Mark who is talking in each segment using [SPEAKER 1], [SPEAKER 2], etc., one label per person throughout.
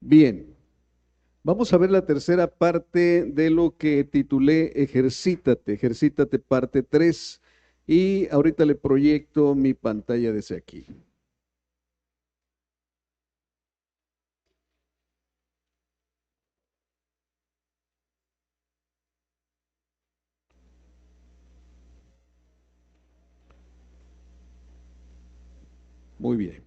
[SPEAKER 1] Bien, vamos a ver la tercera parte de lo que titulé Ejercítate, Ejercítate parte 3 y ahorita le proyecto mi pantalla desde aquí. Muy bien.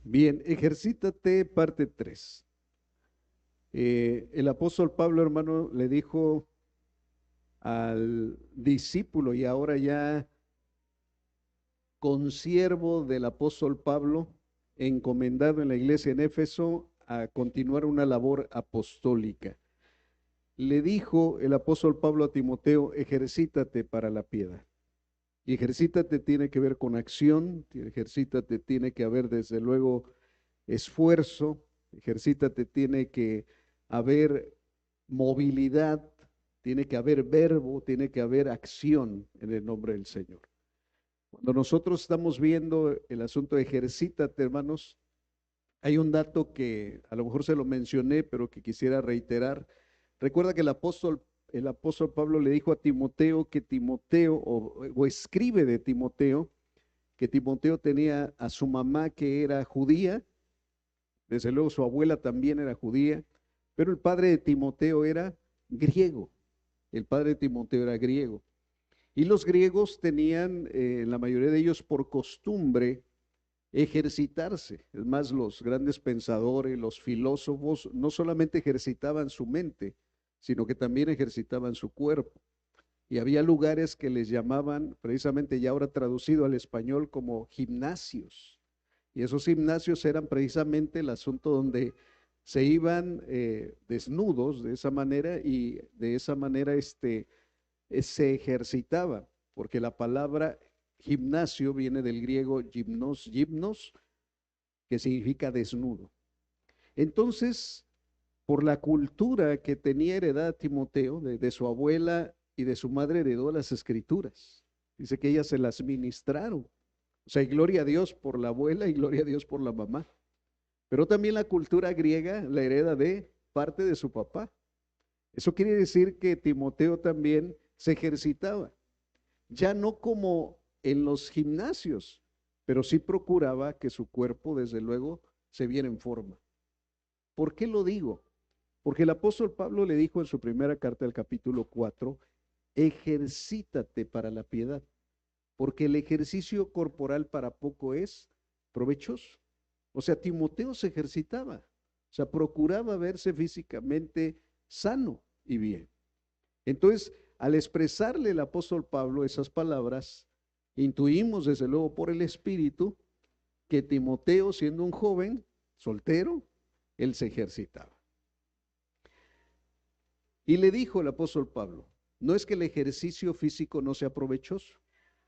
[SPEAKER 1] Bien, Ejercítate parte 3. El apóstol Pablo, hermano, le dijo al discípulo y ahora ya consiervo del apóstol Pablo, encomendado en la iglesia en Éfeso a continuar una labor apostólica. Le dijo el apóstol Pablo a Timoteo, ejercítate para la piedad. Y ejercítate tiene que ver con acción, ejercítate tiene que haber desde luego esfuerzo, ejercítate tiene que haber movilidad, tiene que haber verbo, tiene que haber acción en el nombre del Señor. Cuando nosotros estamos viendo el asunto de ejercítate, hermanos, hay un dato que a lo mejor se lo mencioné, pero que quisiera reiterar. Recuerda que el apóstol Pablo le dijo a Timoteo que Timoteo, o escribe de Timoteo, que Timoteo tenía a su mamá que era judía, desde luego su abuela también era judía, pero el padre de Timoteo era griego. El padre de Timoteo era griego. Y los griegos tenían, la mayoría de ellos, por costumbre ejercitarse. Es más, los grandes pensadores, los filósofos, no solamente ejercitaban su mente, sino que también ejercitaban su cuerpo. Y había lugares que les llamaban, precisamente ya ahora traducido al español, como gimnasios. Y esos gimnasios eran precisamente el asunto donde se iban desnudos de esa manera y de esa manera se ejercitaba, porque la palabra gimnasio viene del griego gimnos, que significa desnudo. Entonces, por la cultura que tenía heredada Timoteo de su abuela y de su madre, heredó las escrituras. Dice que ellas se las ministraron. O sea, y gloria a Dios por la abuela y gloria a Dios por la mamá. Pero también la cultura griega la hereda de parte de su papá. Eso quiere decir que Timoteo también se ejercitaba, ya no como en los gimnasios, pero sí procuraba que su cuerpo, desde luego, se viera en forma. ¿Por qué lo digo? Porque el apóstol Pablo le dijo en su primera carta del capítulo 4, ejercítate para la piedad, porque el ejercicio corporal para poco es provechoso. O sea, Timoteo se ejercitaba, o sea, procuraba verse físicamente sano y bien. Entonces, al expresarle el apóstol Pablo esas palabras, intuimos desde luego por el Espíritu que Timoteo, siendo un joven soltero, él se ejercitaba. Y le dijo el apóstol Pablo, no es que el ejercicio físico no sea provechoso,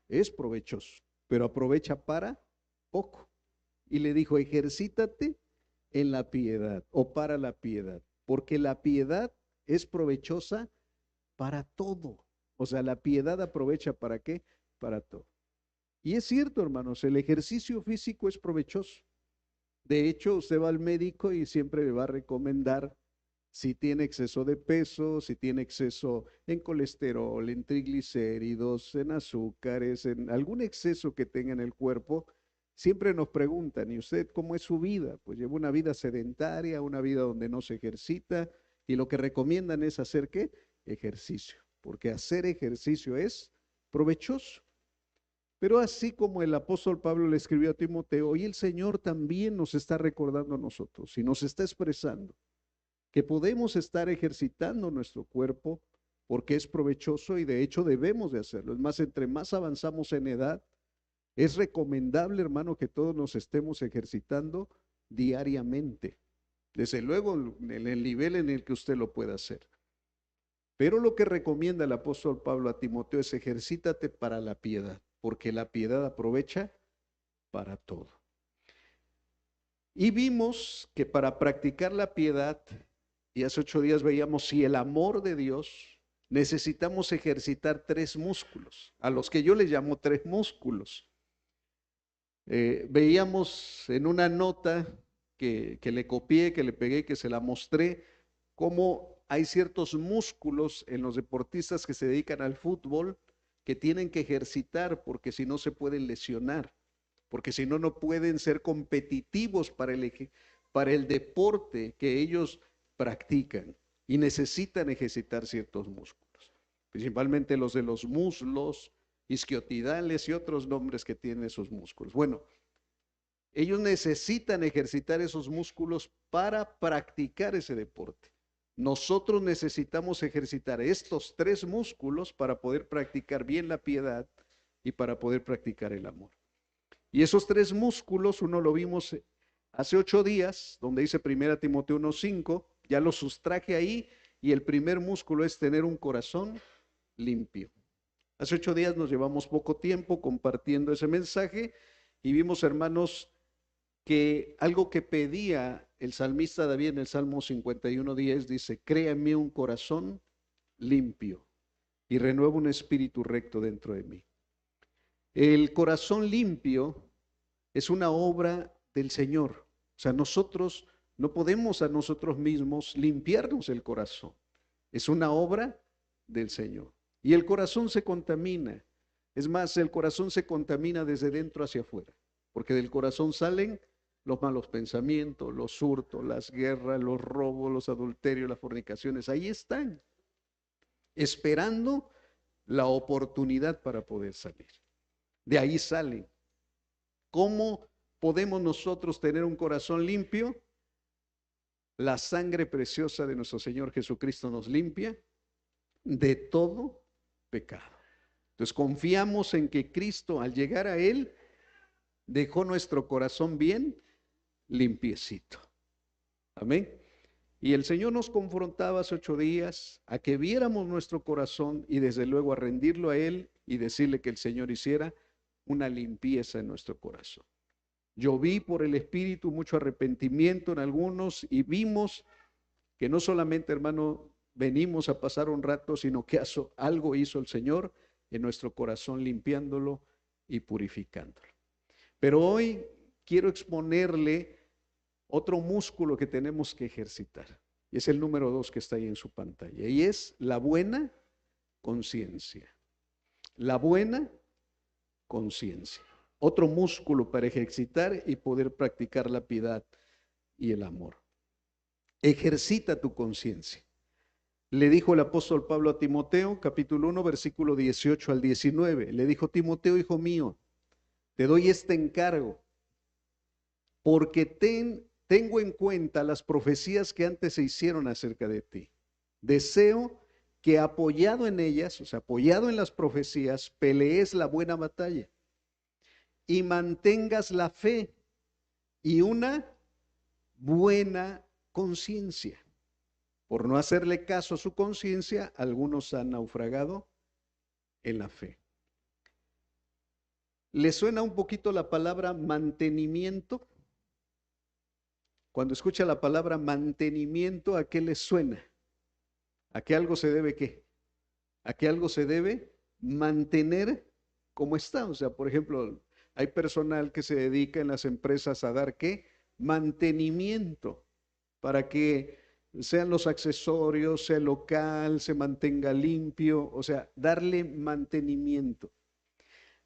[SPEAKER 1] es provechoso, pero aprovecha para poco. Y le dijo, ejercítate en la piedad o para la piedad, porque la piedad es provechosa para todo. O sea, la piedad aprovecha para qué? Para todo. Y es cierto, hermanos, el ejercicio físico es provechoso. De hecho, usted va al médico y siempre le va a recomendar si tiene exceso de peso, si tiene exceso en colesterol, en triglicéridos, en azúcares, en algún exceso que tenga en el cuerpo, siempre nos preguntan, ¿y usted cómo es su vida? Pues lleva una vida sedentaria, una vida donde no se ejercita, y lo que recomiendan es hacer ¿qué? Ejercicio, porque hacer ejercicio es provechoso. Pero así como el apóstol Pablo le escribió a Timoteo, hoy el Señor también nos está recordando a nosotros y nos está expresando que podemos estar ejercitando nuestro cuerpo porque es provechoso y de hecho debemos de hacerlo. Es más, entre más avanzamos en edad, es recomendable, hermano, que todos nos estemos ejercitando diariamente. Desde luego, en el nivel en el que usted lo pueda hacer. Pero lo que recomienda el apóstol Pablo a Timoteo es ejercítate para la piedad, porque la piedad aprovecha para todo. Y vimos que para practicar la piedad, y hace 8 días veíamos si el amor de Dios, necesitamos ejercitar 3 músculos, a los que yo les llamo 3 músculos. Veíamos en una nota que le copié, que le pegué, que se la mostré, cómo hay ciertos músculos en los deportistas que se dedican al fútbol que tienen que ejercitar porque si no se pueden lesionar, porque si no, no pueden ser competitivos para el deporte que ellos practican y necesitan ejercitar ciertos músculos, principalmente los de los muslos, isquiotidales y otros nombres que tienen esos músculos. Bueno, ellos necesitan ejercitar esos músculos para practicar ese deporte. Nosotros necesitamos ejercitar estos 3 músculos para poder practicar bien la piedad y para poder practicar el amor. Y esos 3 músculos, uno lo vimos hace 8 días, donde dice 1 Timoteo 1:5, ya lo sustraje ahí, y el primer músculo es tener un corazón limpio. Hace 8 días nos llevamos poco tiempo compartiendo ese mensaje y vimos, hermanos, que algo que pedía el salmista David en el Salmo 51:10 dice: crea en mí un corazón limpio y renueva un espíritu recto dentro de mí. El corazón limpio es una obra del Señor. O sea, nosotros no podemos a nosotros mismos limpiarnos el corazón. Es una obra del Señor. Y el corazón se contamina. Es más, el corazón se contamina desde dentro hacia afuera, porque del corazón salen los malos pensamientos, los hurtos, las guerras, los robos, los adulterios, las fornicaciones. Ahí están, esperando la oportunidad para poder salir. De ahí salen. ¿Cómo podemos nosotros tener un corazón limpio? La sangre preciosa de nuestro Señor Jesucristo nos limpia de todo pecado. Entonces confiamos en que Cristo, al llegar a Él, dejó nuestro corazón bien limpiecito. Amén. Y el Señor nos confrontaba hace 8 días a que viéramos nuestro corazón y desde luego a rendirlo a Él y decirle que el Señor hiciera una limpieza en nuestro corazón. Yo vi por el Espíritu mucho arrepentimiento en algunos y vimos que no solamente, hermano, venimos a pasar un rato, sino que algo hizo el Señor en nuestro corazón, limpiándolo y purificándolo. Pero hoy quiero exponerle otro músculo que tenemos que ejercitar. Y es el número 2 que está ahí en su pantalla. Y es la buena conciencia. La buena conciencia. Otro músculo para ejercitar y poder practicar la piedad y el amor. Ejercita tu conciencia. Le dijo el apóstol Pablo a Timoteo, capítulo 1, versículo 18 al 19. Le dijo: Timoteo, hijo mío, te doy este encargo, porque tengo en cuenta las profecías que antes se hicieron acerca de ti. Deseo que apoyado en ellas, o sea, apoyado en las profecías, pelees la buena batalla y mantengas la fe y una buena conciencia. Por no hacerle caso a su conciencia, algunos han naufragado en la fe. ¿Le suena un poquito la palabra mantenimiento? Cuando escucha la palabra mantenimiento, ¿a qué le suena? ¿A qué algo se debe qué? ¿A qué algo se debe mantener como está? O sea, por ejemplo, hay personal que se dedica en las empresas a dar ¿qué? Mantenimiento, para que sean los accesorios, sea local, se mantenga limpio, o sea, darle mantenimiento.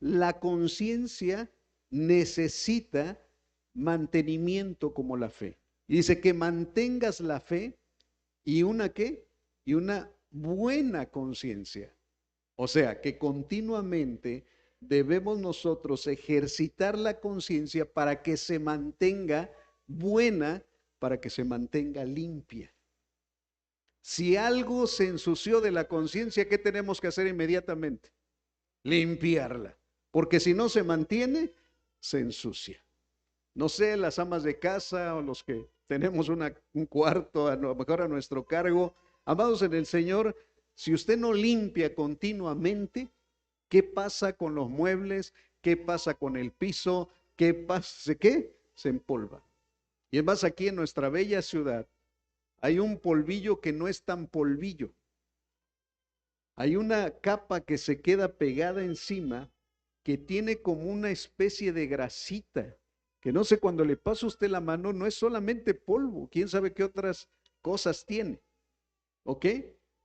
[SPEAKER 1] La conciencia necesita mantenimiento como la fe. Y dice que mantengas la fe y una ¿qué? Y una buena conciencia. O sea, que continuamente debemos nosotros ejercitar la conciencia para que se mantenga buena, para que se mantenga limpia. Si algo se ensució de la conciencia, ¿qué tenemos que hacer inmediatamente? Limpiarla, porque si no se mantiene, se ensucia. No sé, las amas de casa o los que tenemos un cuarto a lo mejor a nuestro cargo, amados en el Señor, si usted no limpia continuamente, ¿qué pasa con los muebles? ¿Qué pasa con el piso? ¿qué pasa? ¿Qué? Se empolva. Y es más, aquí en nuestra bella ciudad hay un polvillo que no es tan polvillo. Hay una capa que se queda pegada encima que tiene como una especie de grasita, que no sé, cuando le pasa a usted la mano, no es solamente polvo, quién sabe qué otras cosas tiene, ¿ok?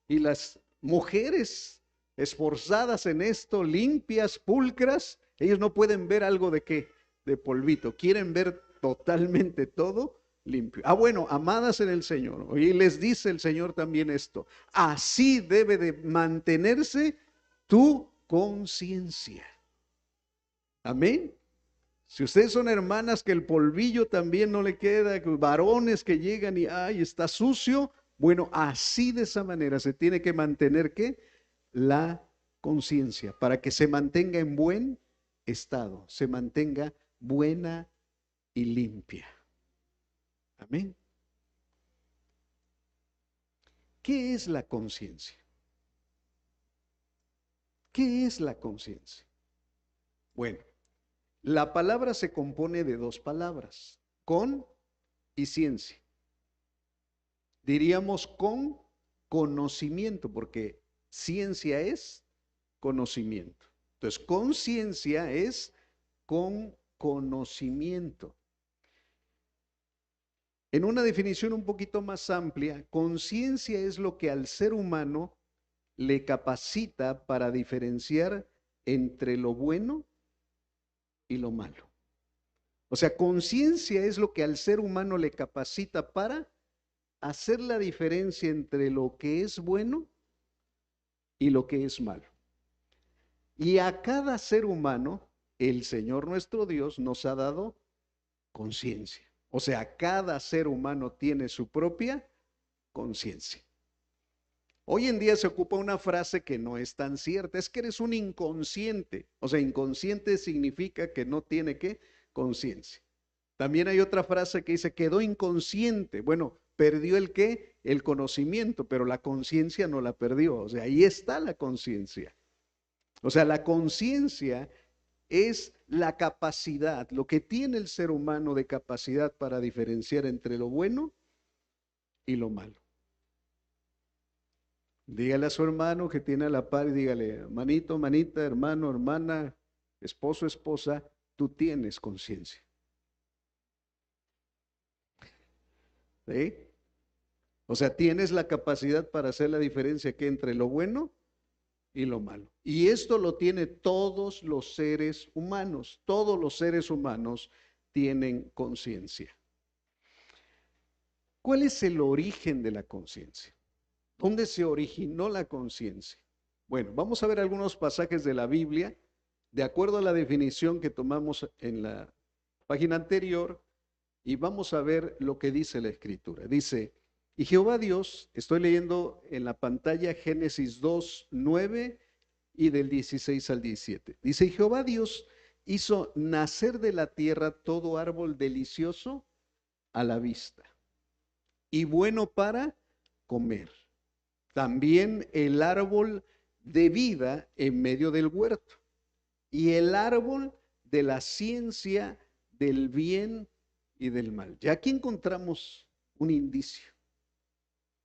[SPEAKER 1] Y las mujeres esforzadas en esto, limpias, pulcras, ellos no pueden ver algo de qué, de polvito, quieren ver totalmente todo limpio. Ah, bueno, amadas en el Señor, y les dice el Señor también esto, así debe de mantenerse tu conciencia. Amén. Si ustedes son hermanas que el polvillo también no le queda, varones que llegan y, ay, está sucio, bueno, así de esa manera se tiene que mantener, ¿qué? La conciencia, para que se mantenga en buen estado, se mantenga buena y limpia. Amén. ¿Qué es la conciencia? ¿Qué es la conciencia? Bueno, la palabra se compone de dos palabras, con y ciencia. Diríamos con conocimiento, porque ciencia es conocimiento. Entonces, conciencia es con conocimiento. En una definición un poquito más amplia, conciencia es lo que al ser humano le capacita para diferenciar entre lo bueno y lo malo. O sea, conciencia es lo que al ser humano le capacita para hacer la diferencia entre lo que es bueno y lo que es malo. Y a cada ser humano, el Señor nuestro Dios nos ha dado conciencia. O sea, cada ser humano tiene su propia conciencia. Hoy en día se ocupa una frase que no es tan cierta, es que eres un inconsciente. O sea, inconsciente significa que no tiene ¿qué? Conciencia. También hay otra frase que dice, quedó inconsciente. Bueno, perdió el qué? El conocimiento, pero la conciencia no la perdió. O sea, ahí está la conciencia. O sea, la conciencia es la capacidad, lo que tiene el ser humano de capacidad para diferenciar entre lo bueno y lo malo. Dígale a su hermano que tiene a la par y dígale, manito, manita, hermano, hermana, esposo, esposa, tú tienes conciencia. ¿Sí? O sea, tienes la capacidad para hacer la diferencia que entre lo bueno y lo malo. Y esto lo tiene todos los seres humanos. Todos los seres humanos tienen conciencia. ¿Cuál es el origen de la conciencia? ¿Dónde se originó la conciencia? Bueno, vamos a ver algunos pasajes de la Biblia, de acuerdo a la definición que tomamos en la página anterior, y vamos a ver lo que dice la Escritura. Dice, y Jehová Dios, estoy leyendo en la pantalla Génesis 2:9 y del 16 al 17. Dice, y Jehová Dios hizo nacer de la tierra todo árbol delicioso a la vista y bueno para comer. También el árbol de vida en medio del huerto y el árbol de la ciencia del bien y del mal. Ya aquí encontramos un indicio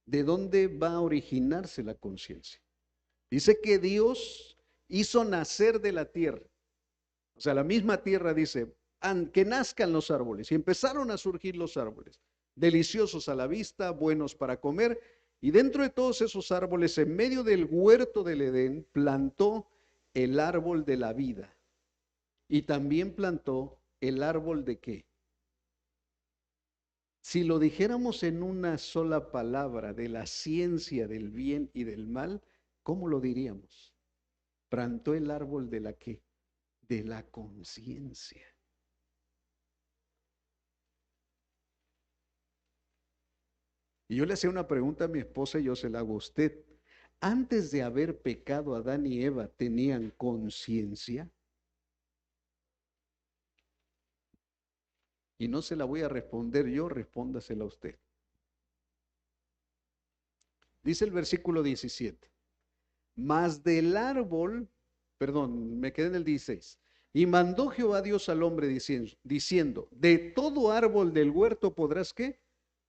[SPEAKER 1] de dónde va a originarse la conciencia. Dice que Dios hizo nacer de la tierra. O sea, la misma tierra dice, que nazcan los árboles. Y empezaron a surgir los árboles, deliciosos a la vista, buenos para comer. Y dentro de todos esos árboles, en medio del huerto del Edén, plantó el árbol de la vida. Y también plantó el árbol de qué. Si lo dijéramos en una sola palabra de la ciencia del bien y del mal, ¿cómo lo diríamos? Plantó el árbol de la qué? De la conciencia. Y yo le hacía una pregunta a mi esposa y yo se la hago a usted. Antes de haber pecado Adán y Eva, ¿tenían conciencia? Y no se la voy a responder yo, respóndasela a usted. Dice el versículo 17. Mas del árbol, perdón, me quedé en el 16. Y mandó Jehová Dios al hombre diciendo, de todo árbol del huerto podrás ¿qué?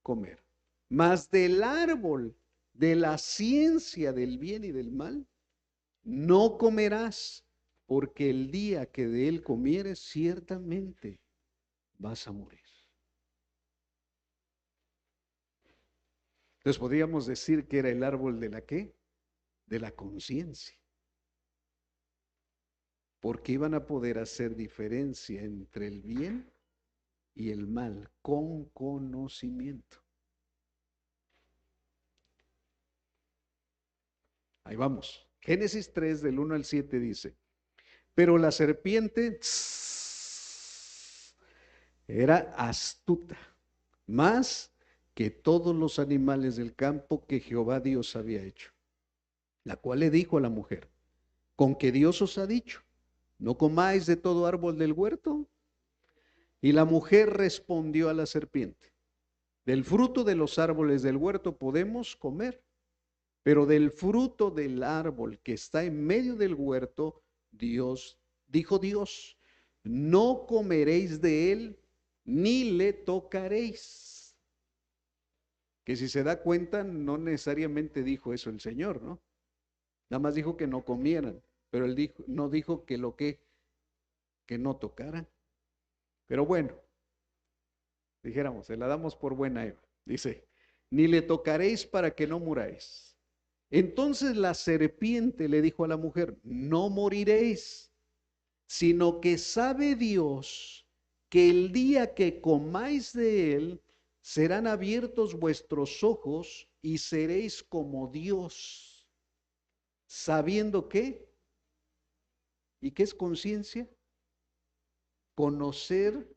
[SPEAKER 1] Comer. Mas del árbol de la ciencia del bien y del mal no comerás, porque el día que de él comieres ciertamente vas a morir. Entonces podríamos decir que era el árbol de la ¿qué? De la conciencia. Porque iban a poder hacer diferencia entre el bien y el mal con conocimiento. Ahí vamos. Génesis 3 del 1 al 7 dice, pero la serpiente era astuta, más que todos los animales del campo que Jehová Dios había hecho, la cual le dijo a la mujer, ¿con qué Dios os ha dicho? ¿No comáis de todo árbol del huerto? Y la mujer respondió a la serpiente, del fruto de los árboles del huerto podemos comer, pero del fruto del árbol que está en medio del huerto, dijo Dios, no comeréis de él, ni le tocaréis. Que si se da cuenta, no necesariamente dijo eso el Señor, ¿no? Nada más dijo que no comieran, pero él no dijo que que no tocaran. Pero bueno, dijéramos, se la damos por buena Eva. Dice, ni le tocaréis para que no muráis. Entonces la serpiente le dijo a la mujer, no moriréis, sino que sabe Dios que el día que comáis de él, serán abiertos vuestros ojos y seréis como Dios, sabiendo qué. ¿Y qué es conciencia? Conocer,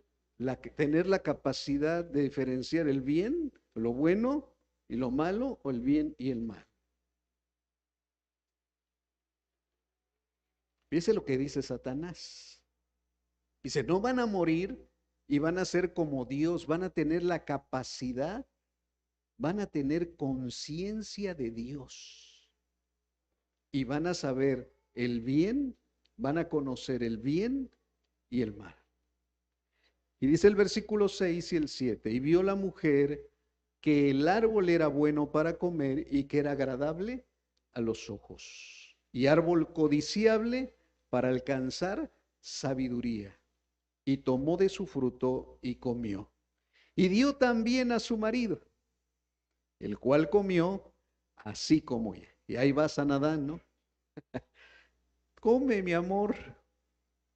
[SPEAKER 1] tener la capacidad de diferenciar el bien, lo bueno y lo malo, o el bien y el mal. Fíjese lo que dice Satanás. Dice, no van a morir y van a ser como Dios, van a tener la capacidad, van a tener conciencia de Dios y van a saber el bien, van a conocer el bien y el mal. Y dice el versículo 6 y el 7, y vio la mujer que el árbol era bueno para comer y que era agradable a los ojos, y árbol codiciable para alcanzar sabiduría. Y tomó de su fruto y comió. Y dio también a su marido, el cual comió así como ella. Y ahí va San Adán, ¿no? Come, mi amor.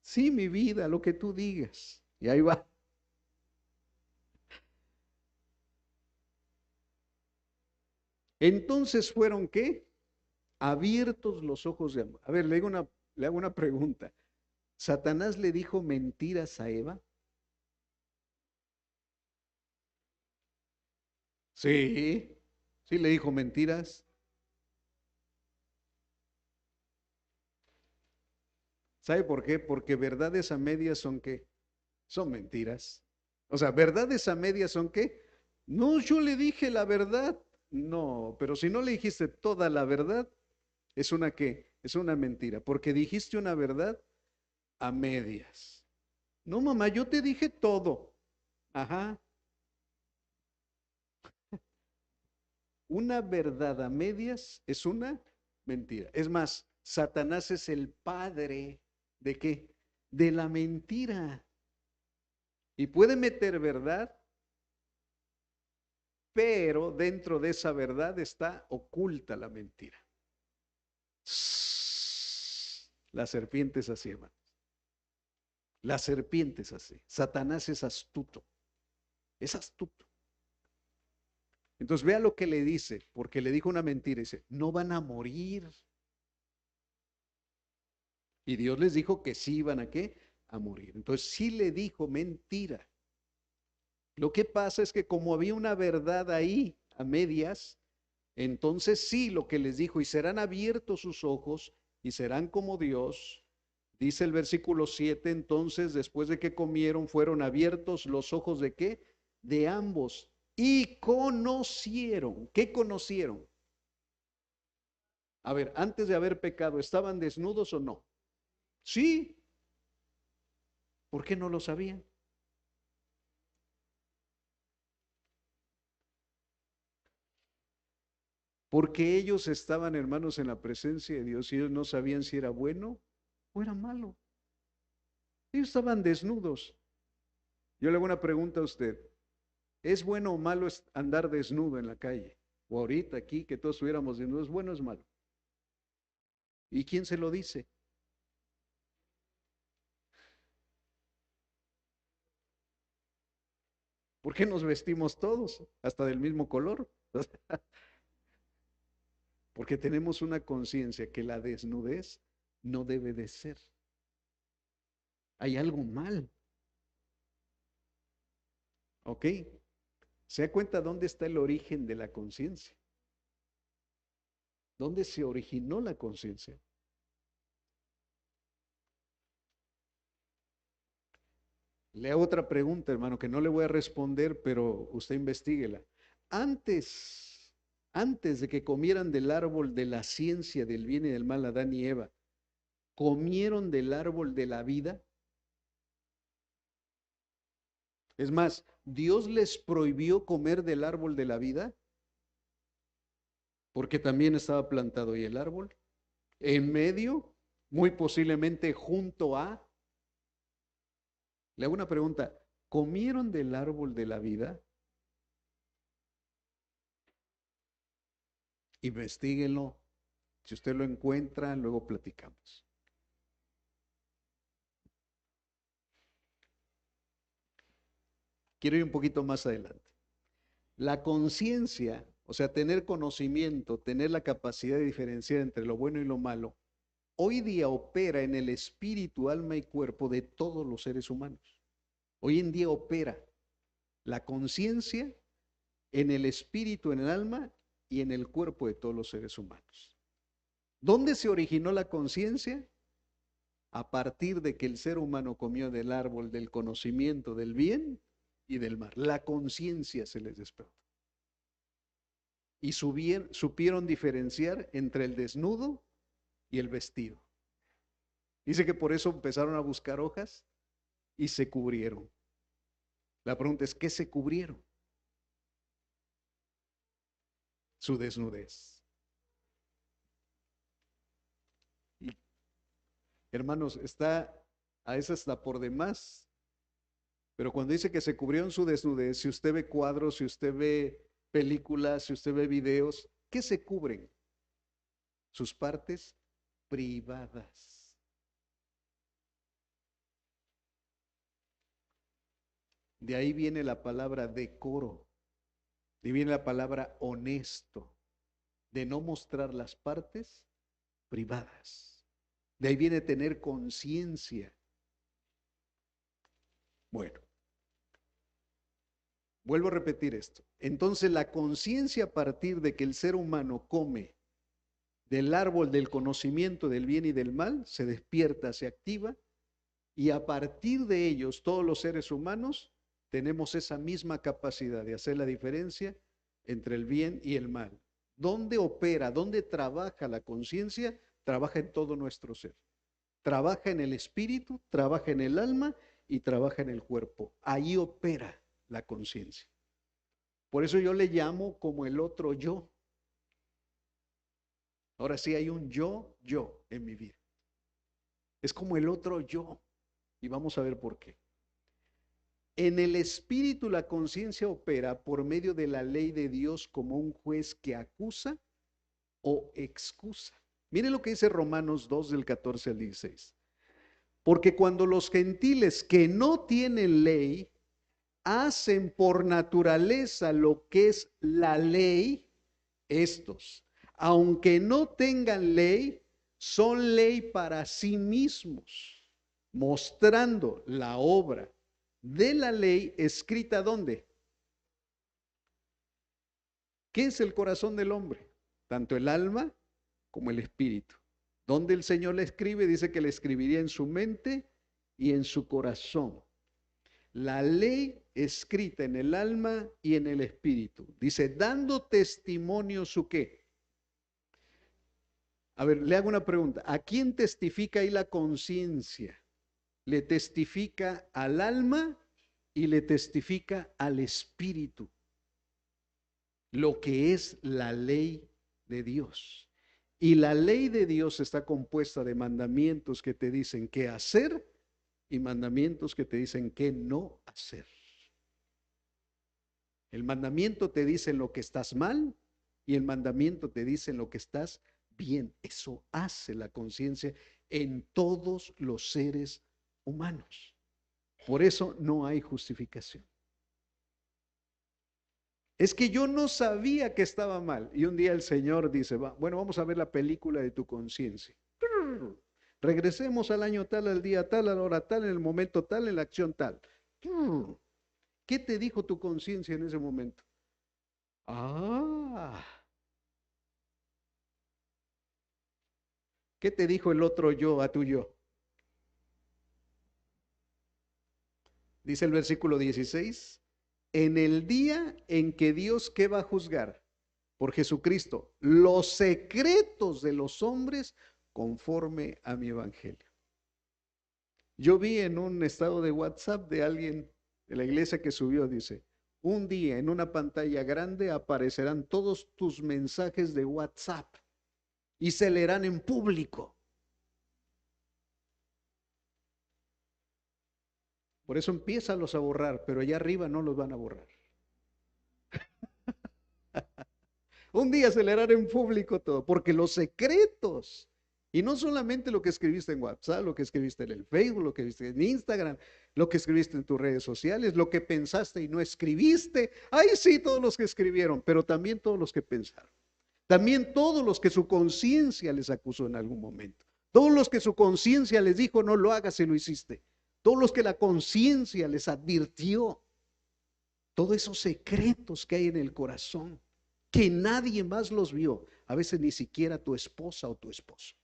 [SPEAKER 1] Sí, mi vida, lo que tú digas. Y ahí va. Entonces fueron, ¿qué? Abiertos los ojos de amor. A ver, le hago una pregunta. ¿Satanás le dijo mentiras a Eva? Sí, sí le dijo mentiras. ¿Sabe por qué? Porque verdades a medias son ¿qué? Son mentiras. O sea, verdades a medias son ¿qué? No, yo le dije la verdad. No, pero si no le dijiste toda la verdad, es una ¿qué? Es una mentira, porque dijiste una verdad a medias. No, mamá, yo te dije todo. Ajá. Una verdad a medias es una mentira. Es más, Satanás es el padre ¿de qué? De la mentira. Y puede meter verdad, pero dentro de esa verdad está oculta la mentira. La serpiente es así, hermano. La serpiente es así. Satanás es astuto. Es astuto. Entonces vea lo que le dice, porque le dijo una mentira. Dice, no van a morir. Y Dios les dijo que sí iban a qué? A morir. Entonces sí le dijo mentira. Lo que pasa es que como había una verdad ahí a medias, entonces sí lo que les dijo, y serán abiertos sus ojos y serán como Dios. Dice el versículo 7, entonces después de que comieron fueron abiertos los ojos de qué? De ambos. Y conocieron. ¿Qué conocieron? A ver, antes de haber pecado, ¿estaban desnudos o no? Sí, ¿Por qué no lo sabían? Porque ellos estaban, hermanos, en la presencia de Dios y ellos no sabían si era bueno o era malo. Ellos estaban desnudos. Yo le hago una pregunta a usted. ¿Es bueno o malo andar desnudo en la calle? O ahorita aquí que todos estuviéramos desnudos, ¿es bueno o es malo? ¿Y quién se lo dice? ¿Por qué nos vestimos todos, hasta del mismo color? Porque tenemos una conciencia que la desnudez no debe de ser. Hay algo mal, ¿ok? ¿Se da cuenta dónde está el origen de la conciencia? ¿Dónde se originó la conciencia? Le hago otra pregunta, hermano, que no le voy a responder, pero usted investiguela. Antes de que comieran del árbol de la ciencia del bien y del mal, Adán y Eva, ¿comieron del árbol de la vida? Es más, ¿Dios les prohibió comer del árbol de la vida? Porque también estaba plantado ahí el árbol. En medio, muy posiblemente junto a. Le hago una pregunta. ¿Comieron del árbol de la vida? Investíguenlo. Si usted lo encuentra, luego platicamos. Quiero ir un poquito más adelante. La conciencia, o sea, tener conocimiento, tener la capacidad de diferenciar entre lo bueno y lo malo, hoy día opera en el espíritu, alma y cuerpo de todos los seres humanos. Hoy en día opera la conciencia en el espíritu, en el alma y en el cuerpo de todos los seres humanos. ¿Dónde se originó la conciencia? A partir de que el ser humano comió del árbol del conocimiento del bien y del mal. La conciencia se les despertó. Y supieron diferenciar entre el desnudo y el vestido. Dice que por eso empezaron a buscar hojas y se cubrieron. La pregunta es, ¿qué se cubrieron? Su desnudez. Y hermanos, está a esa está por demás. Pero cuando dice que se cubrieron su desnudez, si usted ve cuadros, si usted ve películas, si usted ve videos, ¿qué se cubren? Sus partes privadas. De ahí viene la palabra decoro, de ahí viene la palabra honesto, de no mostrar las partes privadas. De ahí viene tener conciencia. Bueno, vuelvo a repetir esto. Entonces la conciencia a partir de que el ser humano come del árbol del conocimiento del bien y del mal, se despierta, se activa, y a partir de ellos todos los seres humanos tenemos esa misma capacidad de hacer la diferencia entre el bien y el mal. ¿Dónde opera, dónde trabaja la conciencia? Trabaja en todo nuestro ser. Trabaja en el espíritu, trabaja en el alma y trabaja en el cuerpo. Ahí opera la conciencia. Por eso yo le llamo como el otro yo. Ahora sí hay un yo en mi vida. Es como el otro yo. Y vamos a ver por qué. En el espíritu la conciencia opera por medio de la ley de Dios como un juez que acusa o excusa. Miren lo que dice Romanos 2 del 14 al 16. Porque cuando los gentiles que no tienen ley hacen por naturaleza lo que es la ley, estos, aunque no tengan ley, son ley para sí mismos, mostrando la obra de la ley escrita ¿dónde? ¿Qué es el corazón del hombre? Tanto el alma como el espíritu. Donde el Señor le escribe, dice que le escribiría en su mente y en su corazón. La ley escrita en el alma y en el espíritu. Dice, dando testimonio su qué. A ver, le hago una pregunta. ¿A quién testifica ahí la conciencia? le testifica al alma y le testifica al espíritu lo que es la ley de Dios. Y la ley de Dios está compuesta de mandamientos que te dicen qué hacer y mandamientos que te dicen qué no hacer. El mandamiento te dice en lo que estás mal y el mandamiento te dice en lo que estás bien. Eso hace la conciencia en todos los seres humanos. Por eso no hay justificación. Es que yo no sabía que estaba mal. Y un día el Señor dice, bueno, vamos a ver la película de tu conciencia. Regresemos al año tal, al día tal, a la hora tal, en el momento tal, en la acción tal. ¿Qué te dijo tu conciencia en ese momento? Ah, ¿qué te dijo el otro yo a tu yo? Dice el versículo 16, en el día en que Dios, ¿qué va a juzgar? Por Jesucristo, los secretos de los hombres conforme a mi evangelio. Yo vi en un estado de WhatsApp de alguien de la iglesia que subió, dice, un día en una pantalla grande aparecerán todos tus mensajes de WhatsApp y se leerán en público. Por eso empiézalos a borrar, pero allá arriba no los van a borrar. Un día se leerán en público todo, porque los secretos, y no solamente lo que escribiste en WhatsApp, lo que escribiste en el Facebook, lo que escribiste en Instagram, lo que escribiste en tus redes sociales, lo que pensaste y no escribiste, ahí sí todos los que escribieron, pero también todos los que pensaron. También todos los que su conciencia les acusó en algún momento. Todos los que su conciencia les dijo, no lo hagas si lo hiciste. Todos los que la conciencia les advirtió. Todos esos secretos que hay en el corazón, que nadie más los vio. A veces ni siquiera tu esposa o tu esposo.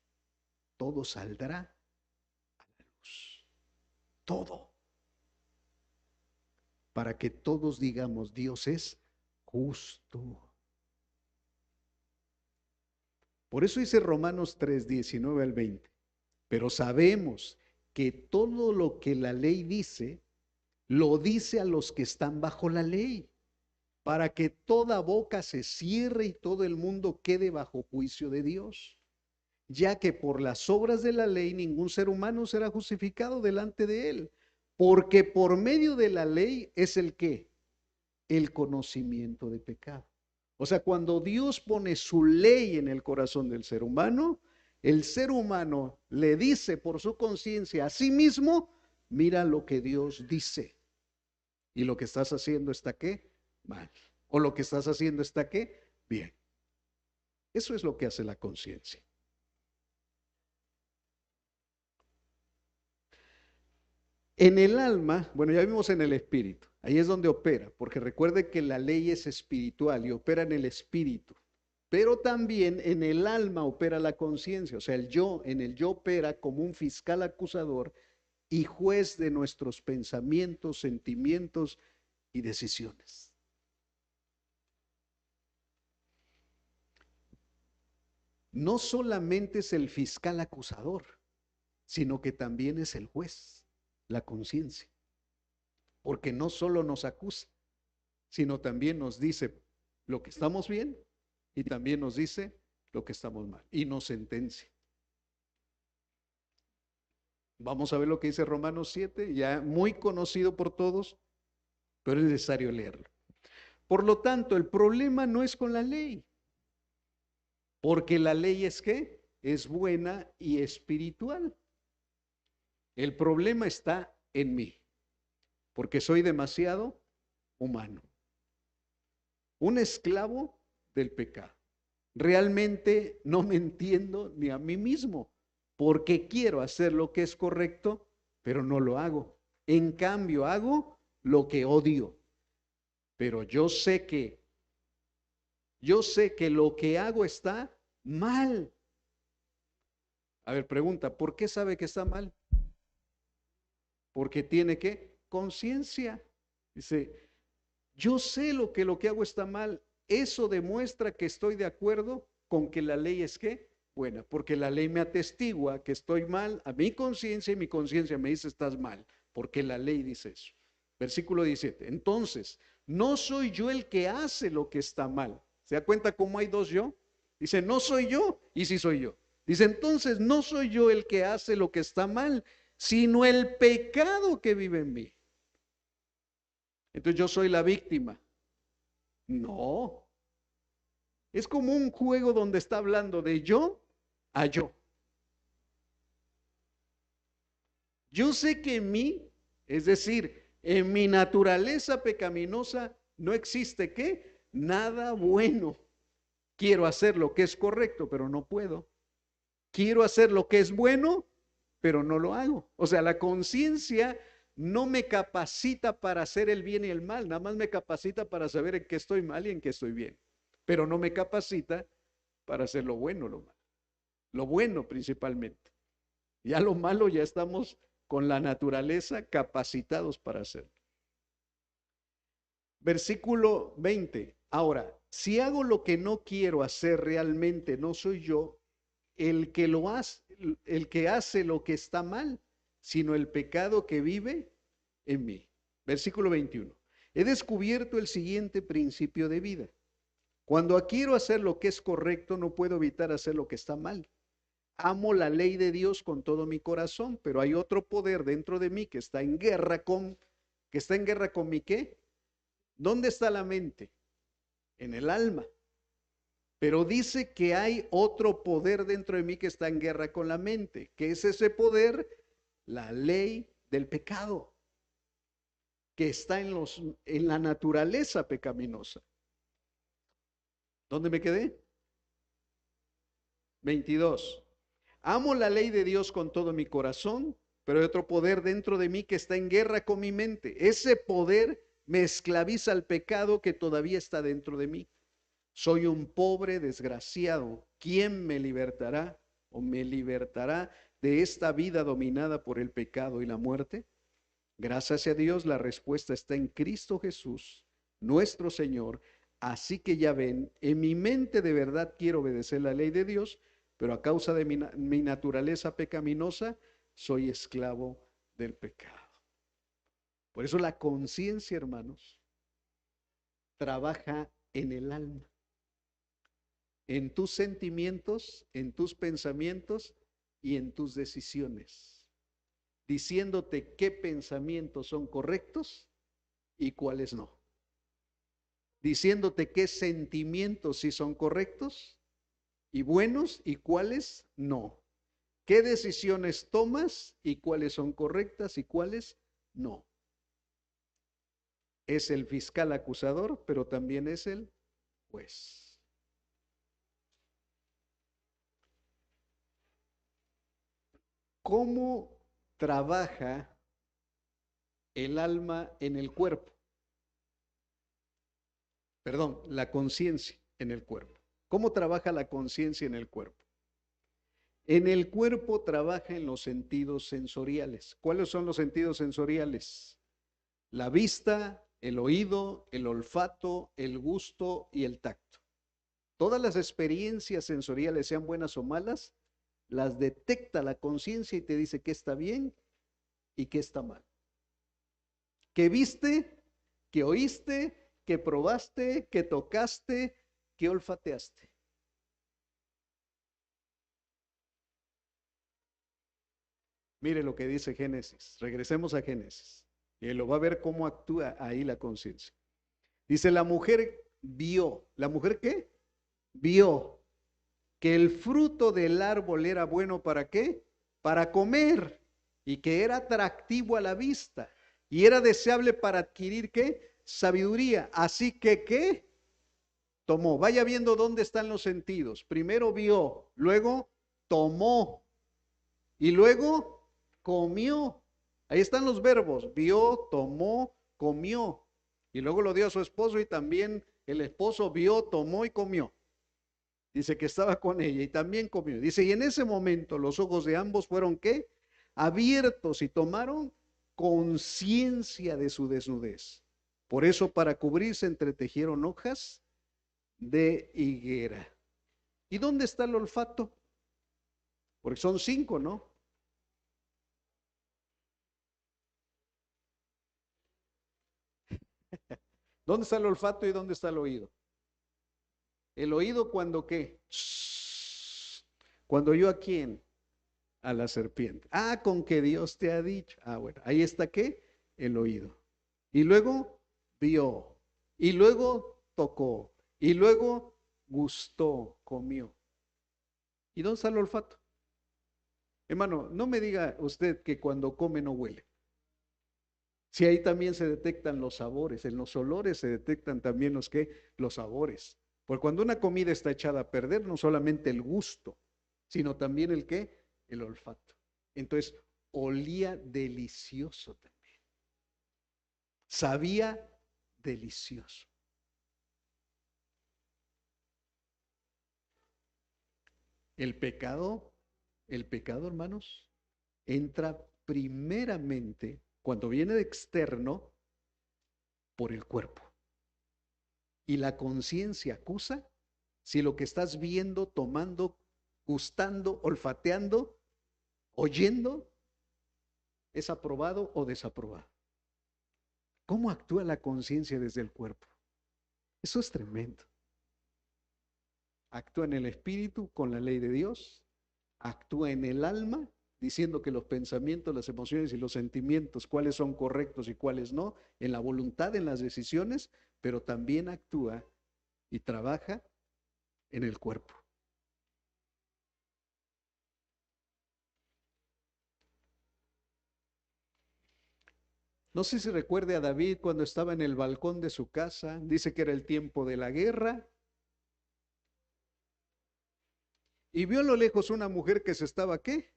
[SPEAKER 1] Todo saldrá a la luz. Todo. Para que todos digamos, Dios es justo. Por eso dice Romanos 3, 19 al 20. Pero sabemos que todo lo que la ley dice, lo dice a los que están bajo la ley, para que toda boca se cierre y todo el mundo quede bajo juicio de Dios. Ya que por las obras de la ley ningún ser humano será justificado delante de él, porque por medio de la ley es el qué, el conocimiento de pecado. O sea, cuando Dios pone su ley en el corazón del ser humano, el ser humano le dice por su conciencia a sí mismo, mira lo que Dios dice. Y lo que estás haciendo está qué, mal. O lo que estás haciendo está qué, bien. Eso es lo que hace la conciencia. En el alma, bueno, ya vimos en el espíritu, ahí es donde opera, porque recuerde que la ley es espiritual y opera en el espíritu, pero también en el alma opera la conciencia, o sea, el yo, en el yo opera como un fiscal acusador y juez de nuestros pensamientos, sentimientos y decisiones. No solamente es el fiscal acusador, sino que también es el juez, la conciencia, porque no solo nos acusa, sino también nos dice lo que estamos bien y también nos dice lo que estamos mal y nos sentencia. Vamos a ver lo que dice Romanos 7, ya muy conocido por todos, pero es necesario leerlo. Por lo tanto, el problema no es con la ley, porque la ley es ¿qué? Es buena y espiritual. El problema está en mí, porque soy demasiado humano. Un esclavo del pecado. Realmente no me entiendo ni a mí mismo, porque quiero hacer lo que es correcto, pero no lo hago. En cambio, hago lo que odio. Pero yo sé que lo que hago está mal. A ver, pregunta, ¿por qué sabe que está mal? Porque tiene que conciencia. Dice, yo sé lo que hago está mal. Eso demuestra que estoy de acuerdo con que la ley es ¿qué? buena, porque la ley me atestigua que estoy mal a mi conciencia y mi conciencia me dice estás mal, porque la ley dice eso. Versículo 17. Entonces, no soy yo el que hace lo que está mal. ¿Se da cuenta cómo hay dos yo? Dice, no soy yo y sí soy yo. Dice, entonces no soy yo el que hace lo que está mal, sino el pecado que vive en mí. Entonces yo soy la víctima. No. Es como un juego donde está hablando de yo a yo. Yo sé que en mí, es decir, en mi naturaleza pecaminosa, no existe ¿qué? Nada bueno. Quiero hacer lo que es correcto, pero no puedo. Quiero hacer lo que es bueno, pero no lo hago. O sea, la conciencia no me capacita para hacer el bien y el mal, nada más me capacita para saber en qué estoy mal y en qué estoy bien, pero no me capacita para hacer lo bueno o lo malo. Lo bueno principalmente. Ya lo malo ya estamos con la naturaleza capacitados para hacerlo. Versículo 20. Ahora, si hago lo que no quiero hacer realmente, no soy yo el que lo hace, el que hace lo que está mal, sino el pecado que vive en mí. Versículo 21. He descubierto el siguiente principio de vida. Cuando quiero hacer lo que es correcto, no puedo evitar hacer lo que está mal. Amo la ley de Dios con todo mi corazón, pero hay otro poder dentro de mí que está en guerra con mi ¿qué? ¿Dónde está la mente? En el alma. Pero dice que hay otro poder dentro de mí que está en guerra con la mente. ¿Qué es ese poder? La ley del pecado, que está en la naturaleza pecaminosa. ¿Dónde me quedé? 22. Amo la ley de Dios con todo mi corazón, pero hay otro poder dentro de mí que está en guerra con mi mente. Ese poder me esclaviza al pecado que todavía está dentro de mí. Soy un pobre desgraciado. ¿Quién me libertará o me libertará de esta vida dominada por el pecado y la muerte? Gracias a Dios, la respuesta está en Cristo Jesús, nuestro Señor. Así que ya ven, en mi mente de verdad quiero obedecer la ley de Dios, pero a causa de mi naturaleza pecaminosa, soy esclavo del pecado. Por eso la conciencia, hermanos, trabaja en el alma, en tus sentimientos, en tus pensamientos y en tus decisiones, diciéndote qué pensamientos son correctos y cuáles no, diciéndote qué sentimientos sí son correctos y buenos y cuáles no, qué decisiones tomas y cuáles son correctas y cuáles no. Es el fiscal acusador, pero también es el juez. ¿Cómo trabaja el alma en el cuerpo? Perdón, la conciencia en el cuerpo. ¿Cómo trabaja la conciencia en el cuerpo? En el cuerpo trabaja en los sentidos sensoriales. ¿Cuáles son los sentidos sensoriales? La vista, el oído, el olfato, el gusto y el tacto. Todas las experiencias sensoriales, sean buenas o malas, las detecta la conciencia y te dice qué está bien y qué está mal. ¿Qué viste? ¿Qué oíste? ¿Qué probaste? ¿Qué tocaste? ¿Qué olfateaste? Mire lo que dice Génesis. Regresemos a Génesis. Y lo va a ver cómo actúa ahí la conciencia. Dice, la mujer vio. ¿La mujer qué? Vio que el fruto del árbol era bueno ¿para qué? Para comer y que era atractivo a la vista y era deseable para adquirir ¿qué? Sabiduría. Así que ¿qué? Tomó. Vaya viendo dónde están los sentidos. Primero vio, luego tomó y luego comió. Ahí están los verbos. Vio, tomó, comió. Y luego lo dio a su esposo y también el esposo vio, tomó y comió. Dice que estaba con ella y también comió. Dice, y en ese momento los ojos de ambos fueron ¿qué? Abiertos y tomaron conciencia de su desnudez. Por eso para cubrirse entretejieron hojas de higuera. ¿Y dónde está el olfato? Porque son 5, ¿no? ¿Dónde está el olfato y dónde está el oído? El oído cuando qué? Cuando yo a quién? A la serpiente. Ah, con que Dios te ha dicho. Ah, bueno, ahí está qué? El oído. Y luego vio. Y luego tocó. Y luego gustó, comió. ¿Y dónde está el olfato? Hermano, no me diga usted que cuando come no huele. Si ahí también se detectan los sabores, en los olores se detectan también los sabores. Porque cuando una comida está echada a perder, no solamente el gusto, sino también el qué, el olfato. Entonces, olía delicioso también. Sabía delicioso. El pecado, el pecado, hermanos, entra primeramente cuando viene de externo por el cuerpo. Y la conciencia acusa si lo que estás viendo, tomando, gustando, olfateando, oyendo, es aprobado o desaprobado. ¿Cómo actúa la conciencia desde el cuerpo? Eso es tremendo. Actúa en el espíritu con la ley de Dios, actúa en el alma, diciendo que los pensamientos, las emociones y los sentimientos, cuáles son correctos y cuáles no, en la voluntad, en las decisiones, pero también actúa y trabaja en el cuerpo. No sé si recuerde a David cuando estaba en el balcón de su casa, dice que era el tiempo de la guerra, y vio a lo lejos una mujer que se estaba, ¿qué?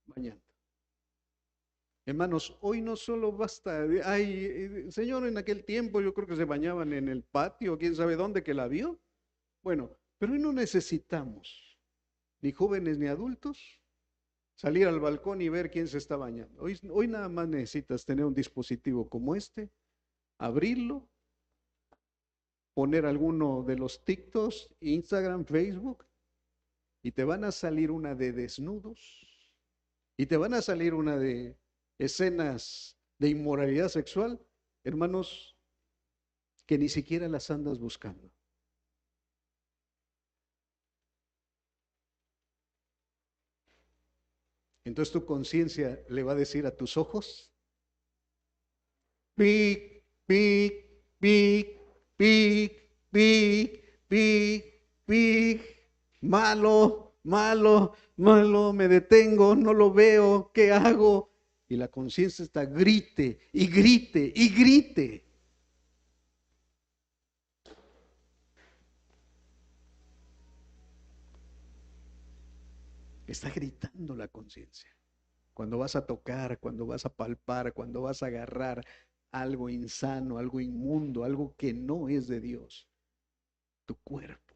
[SPEAKER 1] Bañando. Hermanos, hoy no solo basta, ay, señor, en aquel tiempo yo creo que se bañaban en el patio, quién sabe dónde que la vio. Bueno, pero hoy no necesitamos, ni jóvenes ni adultos, salir al balcón y ver quién se está bañando. Hoy nada más necesitas tener un dispositivo como este, abrirlo, poner alguno de los TikToks, Instagram, Facebook, y te van a salir una de desnudos, y te van a salir una de escenas de inmoralidad sexual, hermanos, que ni siquiera las andas buscando. Entonces tu conciencia le va a decir a tus ojos, pic, pic, pic, pic, pic, pic, pic, malo, malo, malo, me detengo, no lo veo, ¿qué hago? Y la conciencia está grite y grite y grite. Está gritando la conciencia. Cuando vas a tocar, cuando vas a palpar, cuando vas a agarrar algo insano, algo inmundo, algo que no es de Dios, tu cuerpo,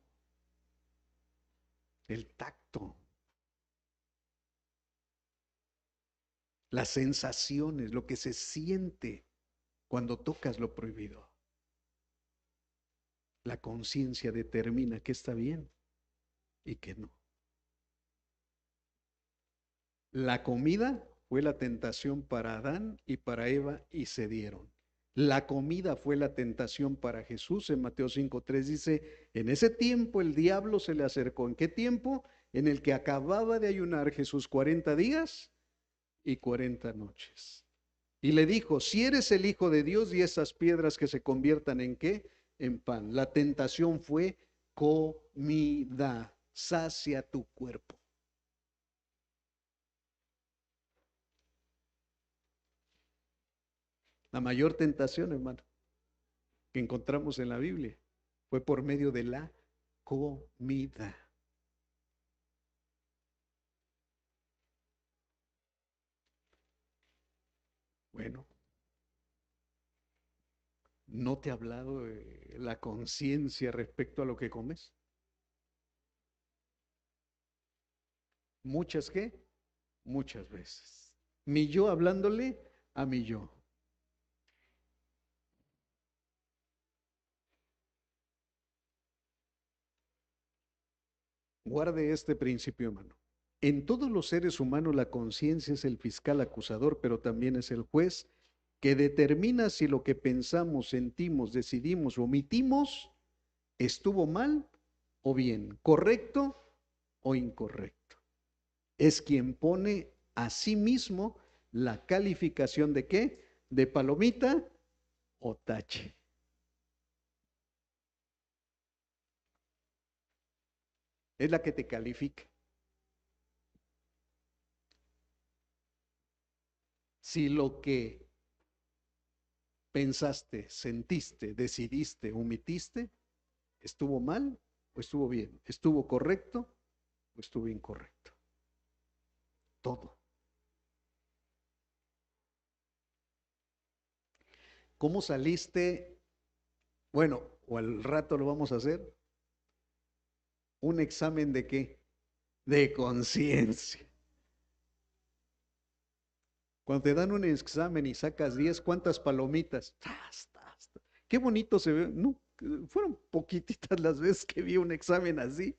[SPEAKER 1] el tacto, las sensaciones, lo que se siente cuando tocas lo prohibido. La conciencia determina qué está bien y qué no. La comida fue la tentación para Adán y para Eva y cedieron. La comida fue la tentación para Jesús. En Mateo 5:3 dice, en ese tiempo el diablo se le acercó. ¿En qué tiempo? En el que acababa de ayunar Jesús 40 días y 40 noches. Y le dijo, si eres el Hijo de Dios y esas piedras que se conviertan en qué? En pan. La tentación fue comida. Sacia tu cuerpo. La mayor tentación, hermano, que encontramos en la Biblia fue por medio de la comida. Bueno, ¿no te ha hablado la conciencia respecto a lo que comes? Muchas qué, muchas veces. Mi yo hablándole a mi yo. Guarde este principio, hermano. En todos los seres humanos la conciencia es el fiscal acusador, pero también es el juez que determina si lo que pensamos, sentimos, decidimos o omitimos estuvo mal o bien, correcto o incorrecto. Es quien pone a sí mismo la calificación de qué, de palomita o tache. Es la que te califica. Si lo que pensaste, sentiste, decidiste, omitiste, estuvo mal o estuvo bien, estuvo correcto o estuvo incorrecto. Todo. ¿Cómo saliste? Bueno, o al rato lo vamos a hacer. ¿Un examen de qué? De conciencia. Cuando te dan un examen y sacas 10, ¿cuántas palomitas? ¡Tas, tas, tas! Qué bonito se ve. No, fueron poquititas las veces que vi un examen así,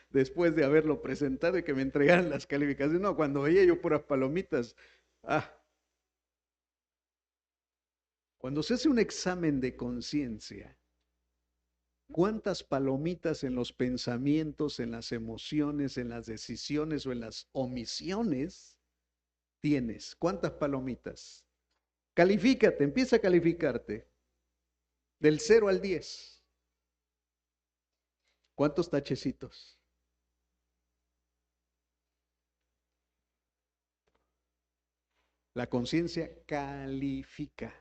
[SPEAKER 1] después de haberlo presentado y que me entregaran las calificaciones. No, cuando veía yo puras palomitas. Ah, cuando se hace un examen de conciencia, ¿cuántas palomitas en los pensamientos, en las emociones, en las decisiones o en las omisiones tienes? ¿Cuántas palomitas? Califícate, empieza a calificarte del 0 al 10. ¿Cuántos tachecitos? La conciencia califica.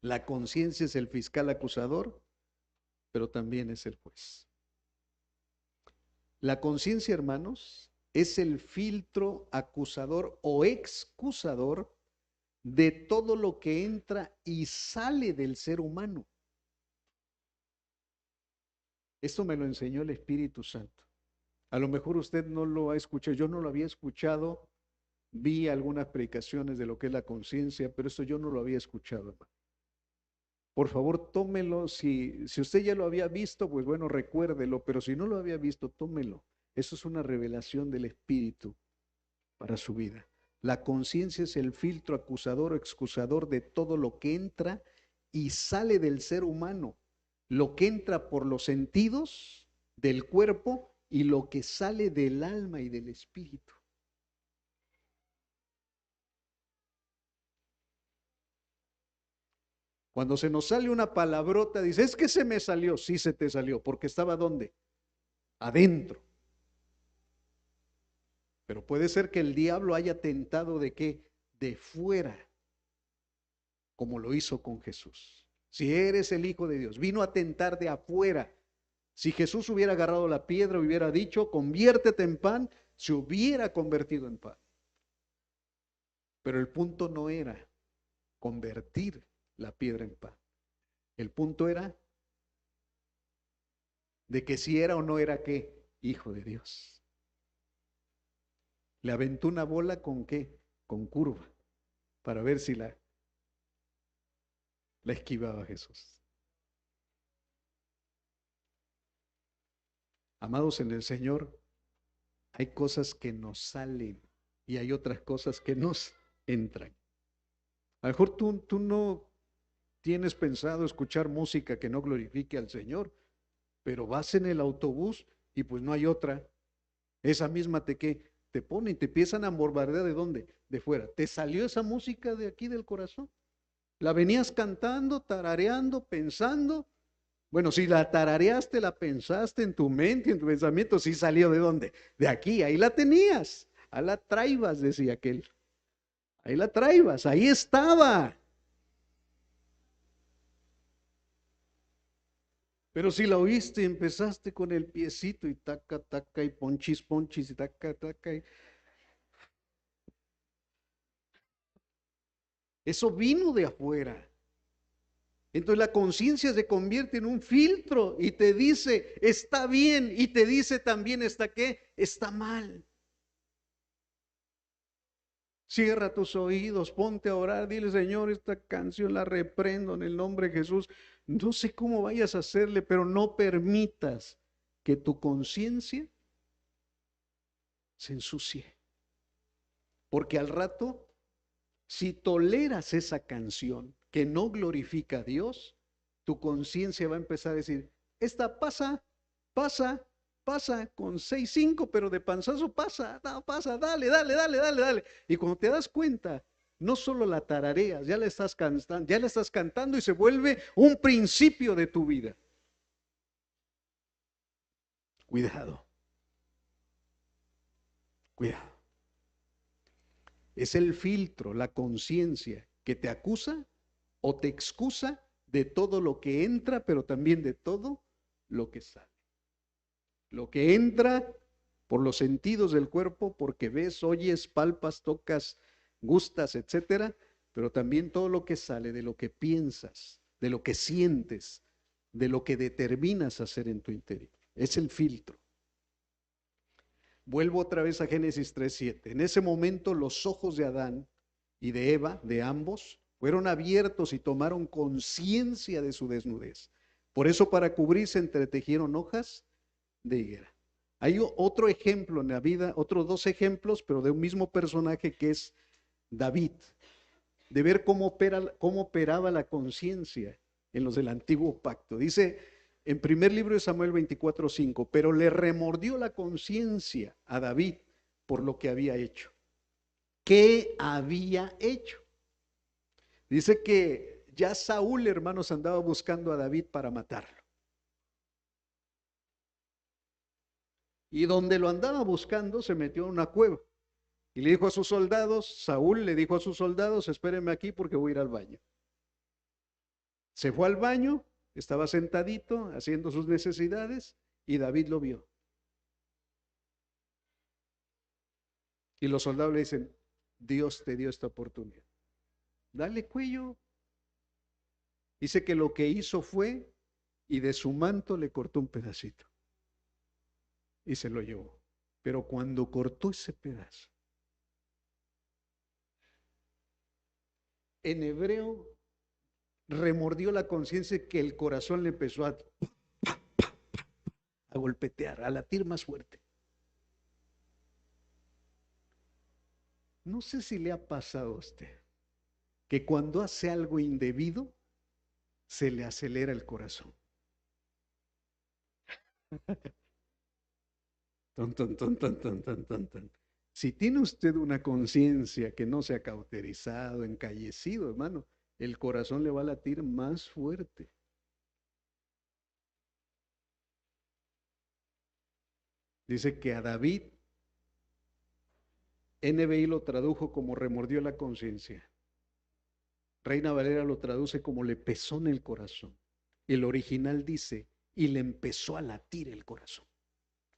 [SPEAKER 1] La conciencia es el fiscal acusador, pero también es el juez. La conciencia, hermanos, es el filtro acusador o excusador de todo lo que entra y sale del ser humano. Esto me lo enseñó el Espíritu Santo. A lo mejor usted no lo ha escuchado, yo no lo había escuchado, vi algunas predicaciones de lo que es la conciencia, pero esto yo no lo había escuchado, hermano. Por favor, tómelo. Si usted ya lo había visto, pues bueno, recuérdelo, pero si no lo había visto, tómelo. Eso es una revelación del Espíritu para su vida. La conciencia es el filtro acusador o excusador de todo lo que entra y sale del ser humano, lo que entra por los sentidos del cuerpo y lo que sale del alma y del espíritu. Cuando se nos sale una palabrota, dice, es que se me salió. Sí, se te salió, porque estaba ¿dónde? Adentro. Pero puede ser que el diablo haya tentado de qué? De fuera, como lo hizo con Jesús. Si eres el Hijo de Dios, vino a tentar de afuera. Si Jesús hubiera agarrado la piedra, hubiera dicho, conviértete en pan, se hubiera convertido en pan. Pero el punto no era convertir la piedra en pan. El punto era de que si era o no era qué, Hijo de Dios. Le aventó una bola con qué, con curva, para ver si la esquivaba Jesús. Amados en el Señor, hay cosas que nos salen y hay otras cosas que nos entran. A lo mejor tú no tienes pensado escuchar música que no glorifique al Señor, pero vas en el autobús y pues no hay otra. Esa misma te pone y te empiezan a bombardear. ¿De dónde? De fuera. ¿Te salió esa música de aquí del corazón? ¿La venías cantando, tarareando, pensando? Bueno, si la tarareaste, la pensaste en tu mente, en tu pensamiento, sí salió de dónde? De aquí, ahí la tenías. Ahí la traibas, decía aquel. Ahí la traibas, ahí estaba. Pero si la oíste y empezaste con el piecito y taca, taca, y ponchis, ponchis, y taca, taca. Eso vino de afuera. Entonces la conciencia se convierte en un filtro y te dice, está bien, y te dice también, ¿está qué? Está mal. Cierra tus oídos, ponte a orar, dile, Señor, esta canción la reprendo en el nombre de Jesús. No sé cómo vayas a hacerle, pero no permitas que tu conciencia se ensucie. Porque al rato, si toleras esa canción que no glorifica a Dios, tu conciencia va a empezar a decir, esta pasa, pasa, pasa con 6-5, pero de panzazo pasa, no, pasa, dale, dale, dale, dale, dale. Y cuando te das cuenta, no solo la tarareas, ya la estás cantando y se vuelve un principio de tu vida. Cuidado, cuidado. Es el filtro, la conciencia que te acusa o te excusa de todo lo que entra, pero también de todo lo que sale. Lo que entra por los sentidos del cuerpo, porque ves, oyes, palpas, tocas, gustas, etcétera, pero también todo lo que sale de lo que piensas, de lo que sientes, de lo que determinas hacer en tu interior. Es el filtro. Vuelvo otra vez a Génesis 3:7. En ese momento los ojos de Adán y de Eva, de ambos, fueron abiertos y tomaron conciencia de su desnudez. Por eso para cubrirse entretejieron hojas de higuera. Hay otro ejemplo en la vida, otros 2 ejemplos, pero de un mismo personaje que es David, de ver cómo operaba la conciencia en los del antiguo pacto. Dice en primer libro de Samuel 24:5, pero le remordió la conciencia a David por lo que había hecho. ¿Qué había hecho? Dice que ya Saúl, hermanos, andaba buscando a David para matarlo. Y donde lo andaba buscando se metió en una cueva. Y le dijo a sus soldados, Saúl le dijo a sus soldados, espérenme aquí porque voy a ir al baño. Se fue al baño, estaba sentadito haciendo sus necesidades y David lo vio. Y los soldados le dicen, Dios te dio esta oportunidad. Dale cuello. Dice que lo que hizo fue, y de su manto le cortó un pedacito. Y se lo llevó. Pero cuando cortó ese pedazo, en hebreo, remordió la conciencia que el corazón le empezó a golpetear, a latir más fuerte. No sé si le ha pasado a usted que cuando hace algo indebido, se le acelera el corazón. Ton, ton, ton, ton, ton, ton, ton, ton. Si tiene usted una conciencia que no se ha cauterizado, encallecido, hermano, el corazón le va a latir más fuerte. Dice que a David, NBI lo tradujo como remordió la conciencia. Reina Valera lo traduce como le pesó en el corazón. El original dice, y le empezó a latir el corazón.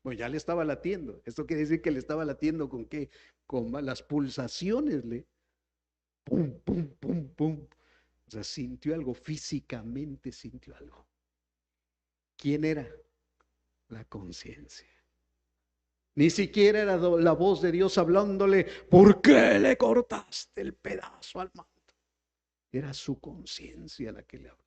[SPEAKER 1] Bueno, ya le estaba latiendo. Esto quiere decir que le estaba latiendo con qué? Con las pulsaciones, pum, pum, pum, pum. O sea, sintió algo, físicamente sintió algo. ¿Quién era? La conciencia. Ni siquiera era la voz de Dios hablándole, ¿por qué le cortaste el pedazo al manto? Era su conciencia la que le hablaba.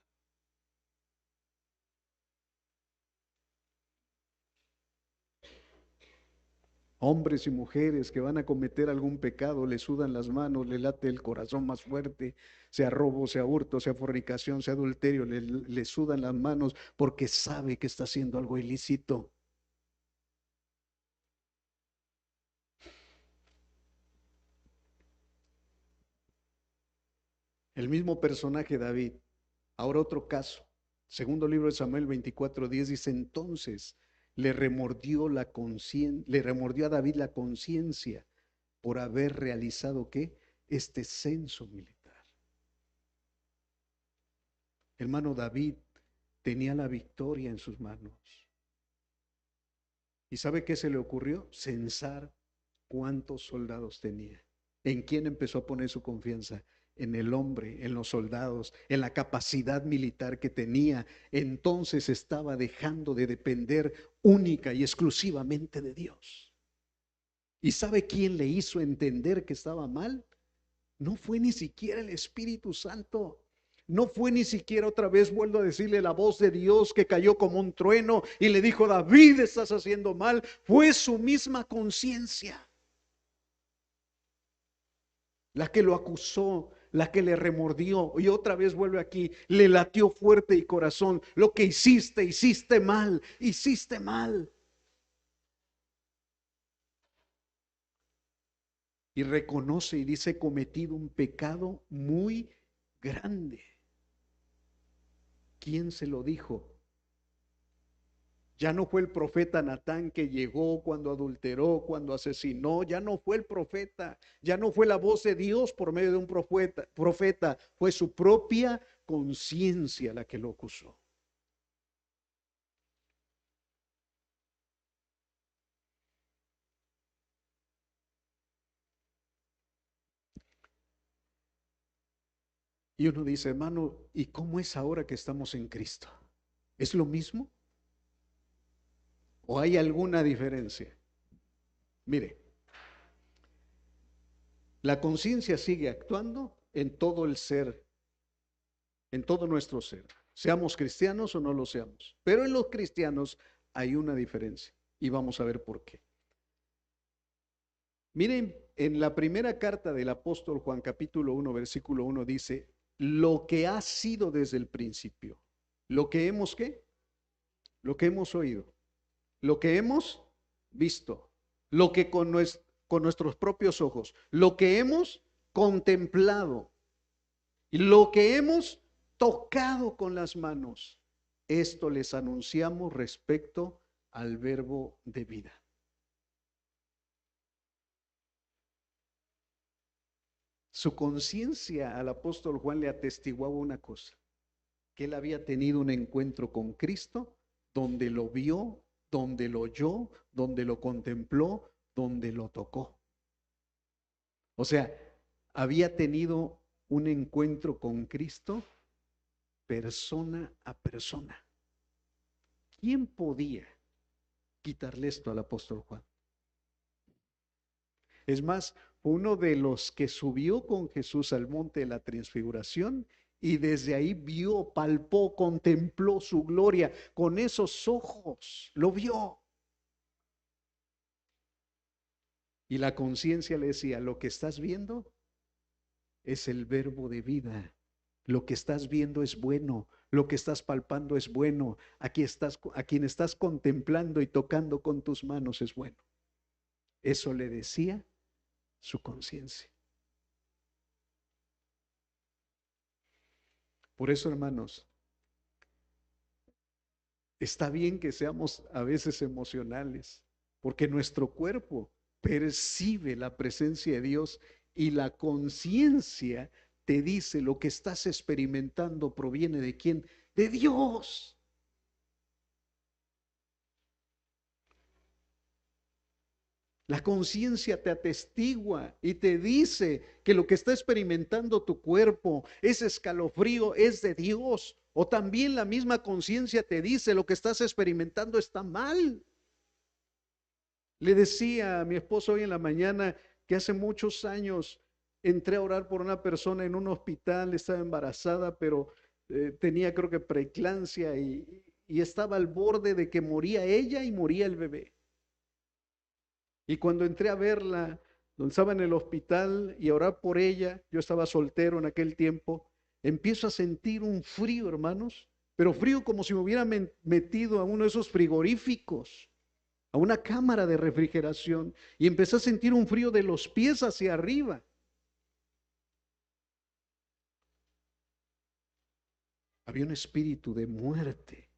[SPEAKER 1] Hombres y mujeres que van a cometer algún pecado, le sudan las manos, le late el corazón más fuerte, sea robo, sea hurto, sea fornicación, sea adulterio, le sudan las manos porque sabe que está haciendo algo ilícito. El mismo personaje David, ahora otro caso. Segundo libro de Samuel 24:10 dice, entonces le remordió a David la conciencia por haber realizado ¿qué? Este censo militar. Hermano, David tenía la victoria en sus manos. ¿Y sabe qué se le ocurrió? Censar cuántos soldados tenía. ¿En quién empezó a poner su confianza? En el hombre, en los soldados, en la capacidad militar que tenía. Entonces estaba dejando de depender única y exclusivamente de Dios. ¿Y sabe quién le hizo entender que estaba mal? No fue ni siquiera el Espíritu Santo. No fue ni siquiera, otra vez vuelvo a decirle, la voz de Dios que cayó como un trueno y le dijo, David, estás haciendo mal. Fue su misma conciencia. la que lo acusó, la que le remordió, y otra vez vuelve aquí, le latió fuerte y corazón, lo que hiciste, hiciste mal, hiciste mal. Y reconoce y dice, he cometido un pecado muy grande. ¿Quién se lo dijo? Ya no fue el profeta Natán que llegó cuando adulteró, cuando asesinó, ya no fue el profeta, ya no fue la voz de Dios por medio de un profeta, fue su propia conciencia la que lo acusó. Y uno dice, hermano, ¿y cómo es ahora que estamos en Cristo? ¿Es lo mismo o hay alguna diferencia? Mire, la conciencia sigue actuando en todo el ser, en todo nuestro ser, seamos cristianos o no lo seamos. Pero en los cristianos hay una diferencia y vamos a ver por qué. Miren, en la primera carta del apóstol Juan capítulo 1 versículo 1 dice, lo que ha sido desde el principio, lo que hemos ¿qué? Lo que hemos oído, lo que hemos visto, lo que con nuestros propios ojos, lo que hemos contemplado y lo que hemos tocado con las manos. Esto les anunciamos respecto al verbo de vida. Su conciencia al apóstol Juan le atestiguaba una cosa, que él había tenido un encuentro con Cristo donde lo vio, donde lo oyó, donde lo contempló, donde lo tocó. O sea, había tenido un encuentro con Cristo persona a persona. ¿Quién podía quitarle esto al apóstol Juan? Es más, uno de los que subió con Jesús al monte de la transfiguración y desde ahí vio, palpó, contempló su gloria con esos ojos, lo vio. Y la conciencia le decía, lo que estás viendo es el verbo de vida. Lo que estás viendo es bueno, lo que estás palpando es bueno, aquí estás, a quien estás contemplando y tocando con tus manos es bueno. Eso le decía su conciencia. Por eso, hermanos, está bien que seamos a veces emocionales, porque nuestro cuerpo percibe la presencia de Dios y la conciencia te dice lo que estás experimentando proviene de quién, de Dios. La conciencia te atestigua y te dice que lo que está experimentando tu cuerpo, ese escalofrío, es de Dios. O también la misma conciencia te dice lo que estás experimentando está mal. Le decía a mi esposo hoy en la mañana que hace muchos años entré a orar por una persona en un hospital, estaba embarazada, pero tenía creo que preeclampsia y estaba al borde de que moría ella y moría el bebé. Y cuando entré a verla, donde estaba en el hospital y a orar por ella, yo estaba soltero en aquel tiempo, empiezo a sentir un frío, hermanos, pero frío como si me hubiera metido a uno de esos frigoríficos, a una cámara de refrigeración, y empecé a sentir un frío de los pies hacia arriba. Había un espíritu de muerte.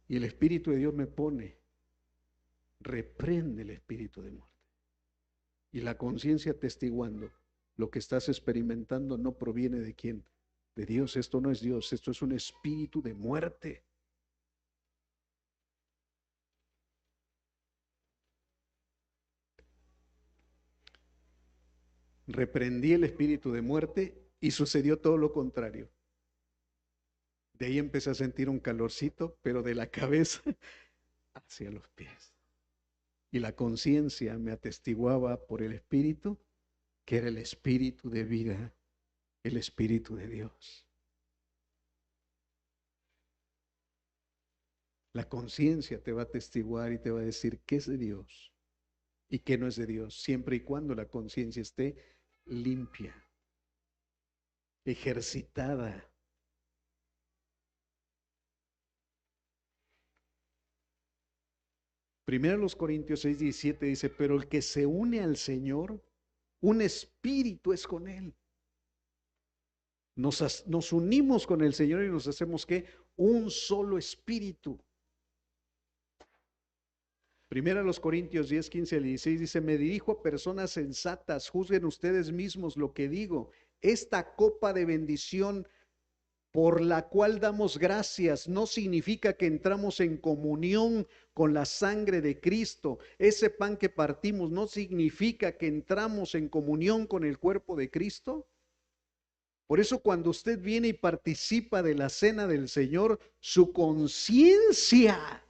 [SPEAKER 1] Y el Espíritu de Dios me pone, reprende el espíritu de muerte. Y la conciencia atestiguando, lo que estás experimentando no proviene de quién, de Dios. Esto no es Dios, esto es un espíritu de muerte. Reprendí el espíritu de muerte y sucedió todo lo contrario. De ahí empecé a sentir un calorcito, pero de la cabeza hacia los pies. Y la conciencia me atestiguaba por el espíritu que era el espíritu de vida, el espíritu de Dios. La conciencia te va a atestiguar y te va a decir qué es de Dios y qué no es de Dios, siempre y cuando la conciencia esté limpia, ejercitada. Primero los Corintios 6:17 dice, pero el que se une al Señor, un espíritu es con él. Nos unimos con el Señor y nos hacemos ¿qué? Un solo espíritu. Primero los Corintios 10:15 al 16 dice, me dirijo a personas sensatas, juzguen ustedes mismos lo que digo. Esta copa de bendición por la cual damos gracias no significa que entramos en comunión con la sangre de Cristo. Ese pan que partimos no significa que entramos en comunión con el cuerpo de Cristo. Por eso cuando usted viene y participa de la cena del Señor, su conciencia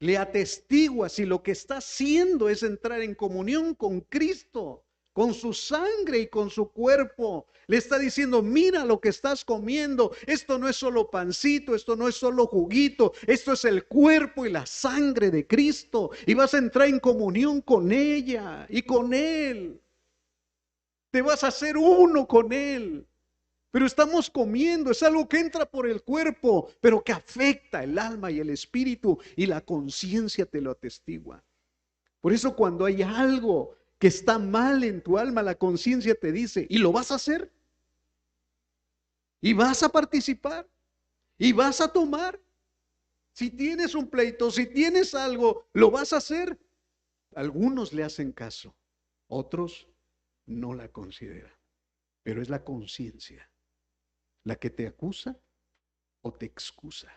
[SPEAKER 1] le atestigua si lo que está haciendo es entrar en comunión con Cristo, con su sangre y con su cuerpo. Le está diciendo, mira lo que estás comiendo. Esto no es solo pancito, esto no es solo juguito, esto es el cuerpo y la sangre de Cristo. Y vas a entrar en comunión con ella y con Él. Te vas a hacer uno con Él. Pero estamos comiendo, es algo que entra por el cuerpo, pero que afecta el alma y el espíritu, y la conciencia te lo atestigua. Por eso cuando hay algo que está mal en tu alma, la conciencia te dice, ¿y lo vas a hacer? ¿Y vas a participar? ¿Y vas a tomar? Si tienes un pleito, si tienes algo, ¿lo vas a hacer? Algunos le hacen caso, otros no la consideran, pero es la conciencia la que te acusa o te excusa.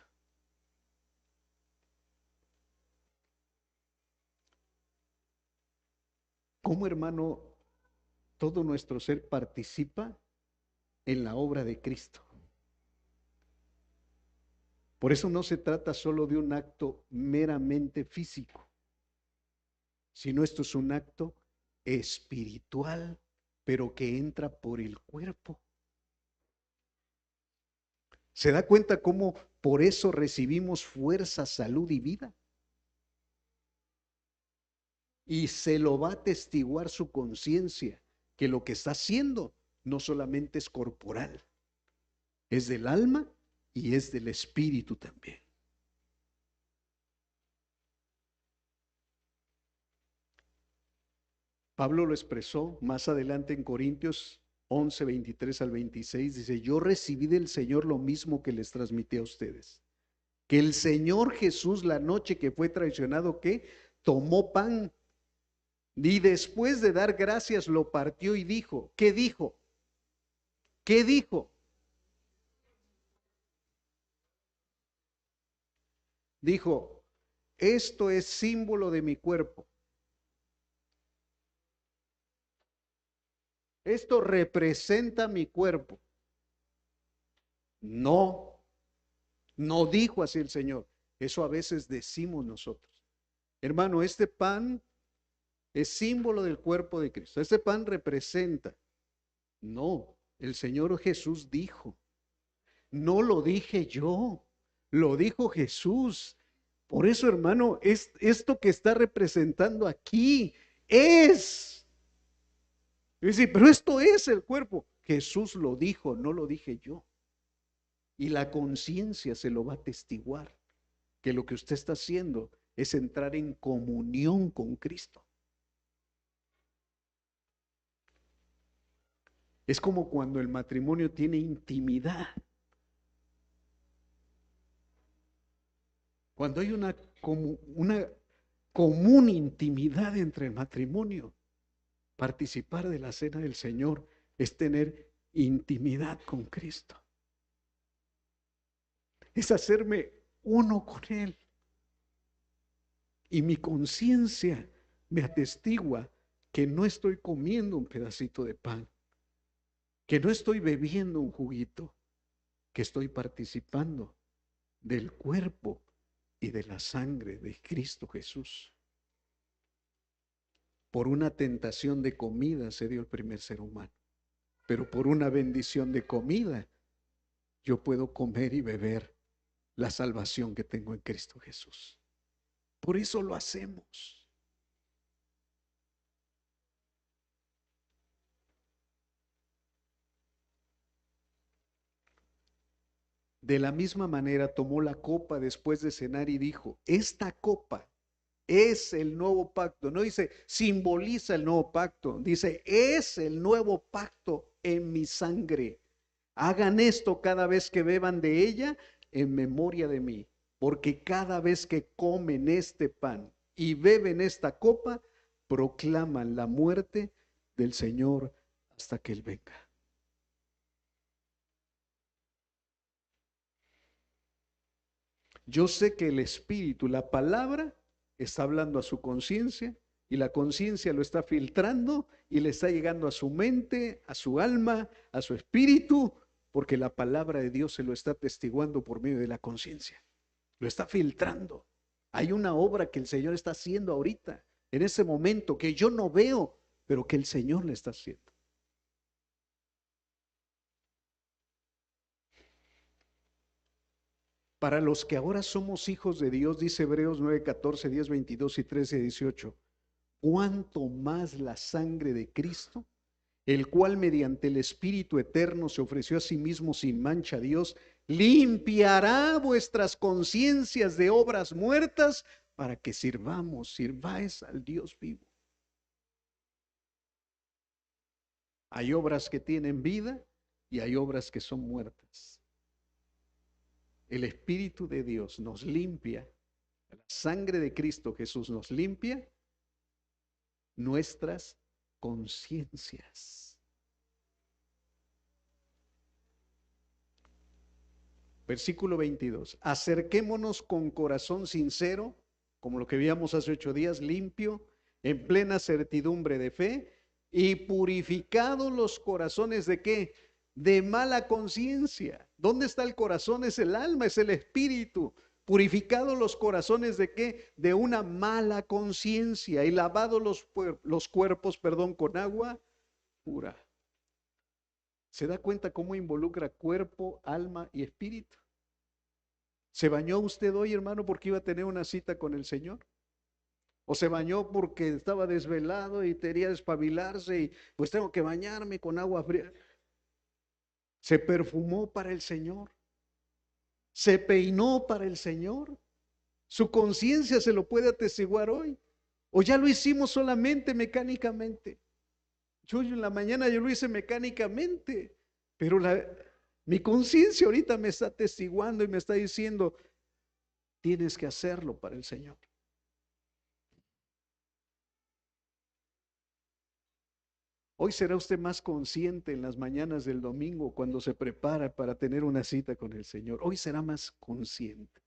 [SPEAKER 1] ¿Cómo, hermano, todo nuestro ser participa en la obra de Cristo? Por eso no se trata solo de un acto meramente físico, sino esto es un acto espiritual, pero que entra por el cuerpo. ¿Se da cuenta cómo por eso recibimos fuerza, salud y vida? Y se lo va a atestiguar su conciencia, que lo que está haciendo no solamente es corporal, es del alma y es del espíritu también. Pablo lo expresó más adelante en Corintios 11:23 al 26, dice, yo recibí del Señor lo mismo que les transmití a ustedes, que el Señor Jesús la noche que fue traicionado, que tomó pan y después de dar gracias lo partió y dijo, ¿qué dijo? ¿Qué dijo? Dijo, esto es símbolo de mi cuerpo. Esto representa mi cuerpo. No, no dijo así el Señor. Eso a veces decimos nosotros. Hermano, este pan es símbolo del cuerpo de Cristo. Este pan representa. No, el Señor Jesús dijo. No lo dije yo, lo dijo Jesús. Por eso, hermano, esto que está representando aquí es. Es decir, pero esto es el cuerpo. Jesús lo dijo, no lo dije yo. Y la conciencia se lo va a atestiguar, que lo que usted está haciendo es entrar en comunión con Cristo. Es como cuando el matrimonio tiene intimidad. Cuando hay una común intimidad entre el matrimonio, participar de la cena del Señor es tener intimidad con Cristo. Es hacerme uno con Él. Y mi conciencia me atestigua que no estoy comiendo un pedacito de pan, que no estoy bebiendo un juguito, que estoy participando del cuerpo y de la sangre de Cristo Jesús. Por una tentación de comida se dio el primer ser humano, pero por una bendición de comida yo puedo comer y beber la salvación que tengo en Cristo Jesús. Por eso lo hacemos. De la misma manera tomó la copa después de cenar y dijo, esta copa es el nuevo pacto. No dice simboliza el nuevo pacto, dice es el nuevo pacto en mi sangre. Hagan esto cada vez que beban de ella en memoria de mí, porque cada vez que comen este pan y beben esta copa, proclaman la muerte del Señor hasta que Él venga. Yo sé que el Espíritu, la palabra, está hablando a su conciencia y la conciencia lo está filtrando y le está llegando a su mente, a su alma, a su espíritu, porque la palabra de Dios se lo está atestiguando por medio de la conciencia. Lo está filtrando. Hay una obra que el Señor está haciendo ahorita, en ese momento, que yo no veo, pero que el Señor le está haciendo. Para los que ahora somos hijos de Dios, dice Hebreos 9, 14, 10, 22 y 13, 18, cuánto más la sangre de Cristo, el cual mediante el Espíritu eterno se ofreció a sí mismo sin mancha a Dios, limpiará vuestras conciencias de obras muertas para que sirváis al Dios vivo. Hay obras que tienen vida y hay obras que son muertas. El Espíritu de Dios nos limpia, la sangre de Cristo Jesús nos limpia nuestras conciencias. Versículo 22. Acerquémonos con corazón sincero, como lo que veíamos hace 8 días, limpio, en plena certidumbre de fe, y purificados los corazones de qué? De mala conciencia. ¿Dónde está el corazón? Es el alma, es el espíritu. Purificados los corazones de qué? De una mala conciencia y lavados los cuerpos, con agua pura. ¿Se da cuenta cómo involucra cuerpo, alma y espíritu? ¿Se bañó usted hoy, hermano, porque iba a tener una cita con el Señor? ¿O se bañó porque estaba desvelado y quería despabilarse y pues tengo que bañarme con agua fría? ¿Se perfumó para el Señor? ¿Se peinó para el Señor? ¿Su conciencia se lo puede atestiguar hoy? ¿O ya lo hicimos solamente mecánicamente? Yo en la mañana yo lo hice mecánicamente, pero mi conciencia ahorita me está atestiguando y me está diciendo, tienes que hacerlo para el Señor. Hoy será usted más consciente en las mañanas del domingo cuando se prepara para tener una cita con el Señor. Hoy será más consciente.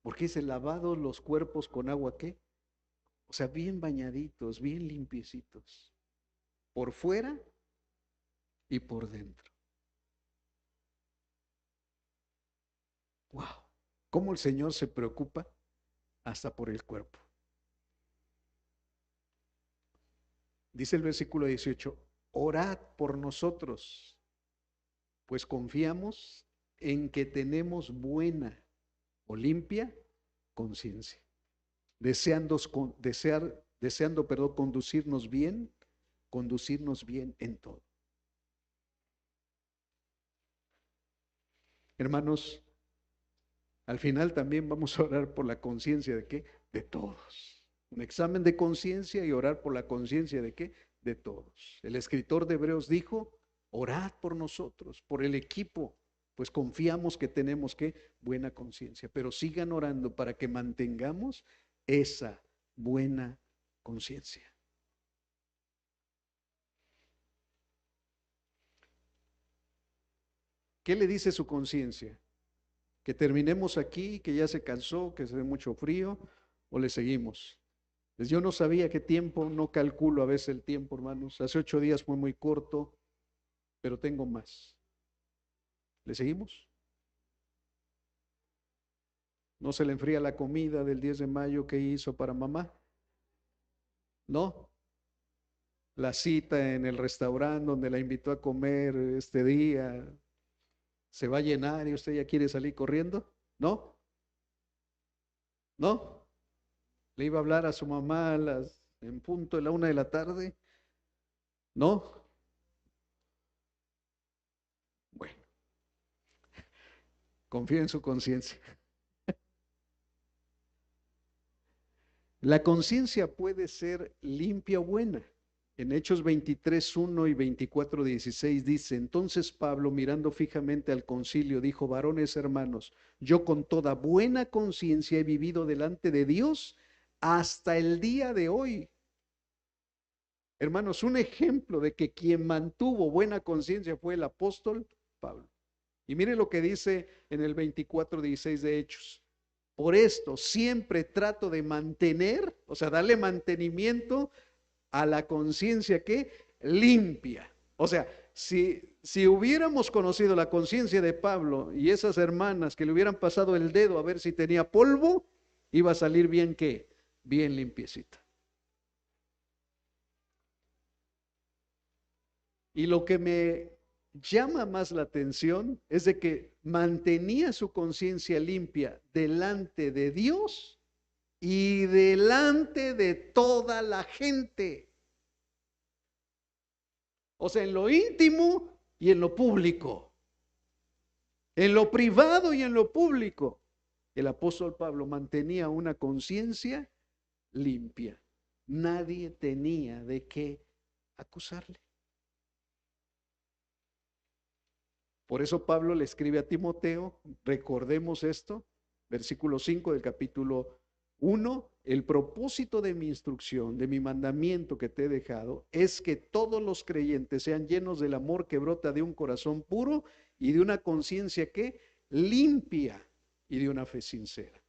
[SPEAKER 1] Porque dice lavados los cuerpos con agua, ¿qué? O sea, bien bañaditos, bien limpiecitos. Por fuera y por dentro. Wow. ¿Cómo el Señor se preocupa hasta por el cuerpo? Dice el versículo 18, orad por nosotros, pues confiamos en que tenemos buena o limpia conciencia, deseando, conducirnos bien en todo. Hermanos, al final también vamos a orar por la conciencia de qué? De todos. Un examen de conciencia y orar por la conciencia de qué? De todos. El escritor de Hebreos dijo, orad por nosotros, por el equipo, pues confiamos que tenemos que buena conciencia, pero sigan orando para que mantengamos esa buena conciencia. ¿Qué le dice su conciencia? ¿Que terminemos aquí, que ya se cansó, que se ve mucho frío, o le seguimos? Pues yo no sabía qué tiempo, no calculo a veces el tiempo, hermanos. Hace 8 días fue muy corto, pero tengo más. ¿Le seguimos? ¿No se le enfría la comida del 10 de mayo que hizo para mamá? ¿No? La cita en el restaurante donde la invitó a comer este día, ¿se va a llenar y usted ya quiere salir corriendo? ¿No? ¿No? le iba a hablar a su mamá en punto de la 1 de la tarde. ¿No? Bueno, confía en su conciencia. La conciencia puede ser limpia o buena. En Hechos 23:1 y 24:16 dice: entonces Pablo, mirando fijamente al concilio, dijo: varones hermanos, yo con toda buena conciencia he vivido delante de Dios hasta el día de hoy. Hermanos, un ejemplo de que quien mantuvo buena conciencia fue el apóstol Pablo. Y mire lo que dice en el 24:16 de Hechos: por esto siempre trato de mantener, o sea, darle mantenimiento a la conciencia que limpia. O sea, si hubiéramos conocido la conciencia de Pablo y esas hermanas que le hubieran pasado el dedo a ver si tenía polvo, iba a salir bien, ¿qué? Bien limpiecita. Y lo que me llama más la atención es de que mantenía su conciencia limpia delante de Dios y delante de toda la gente. O sea, en lo íntimo y en lo público. En lo privado y en lo público. El apóstol Pablo mantenía una conciencia limpia. Nadie tenía de qué acusarle. Por eso Pablo le escribe a Timoteo, recordemos esto, versículo 5 del capítulo 1: el propósito de mi instrucción, de mi mandamiento que te he dejado, es que todos los creyentes sean llenos del amor que brota de un corazón puro y de una conciencia que limpia y de una fe sincera.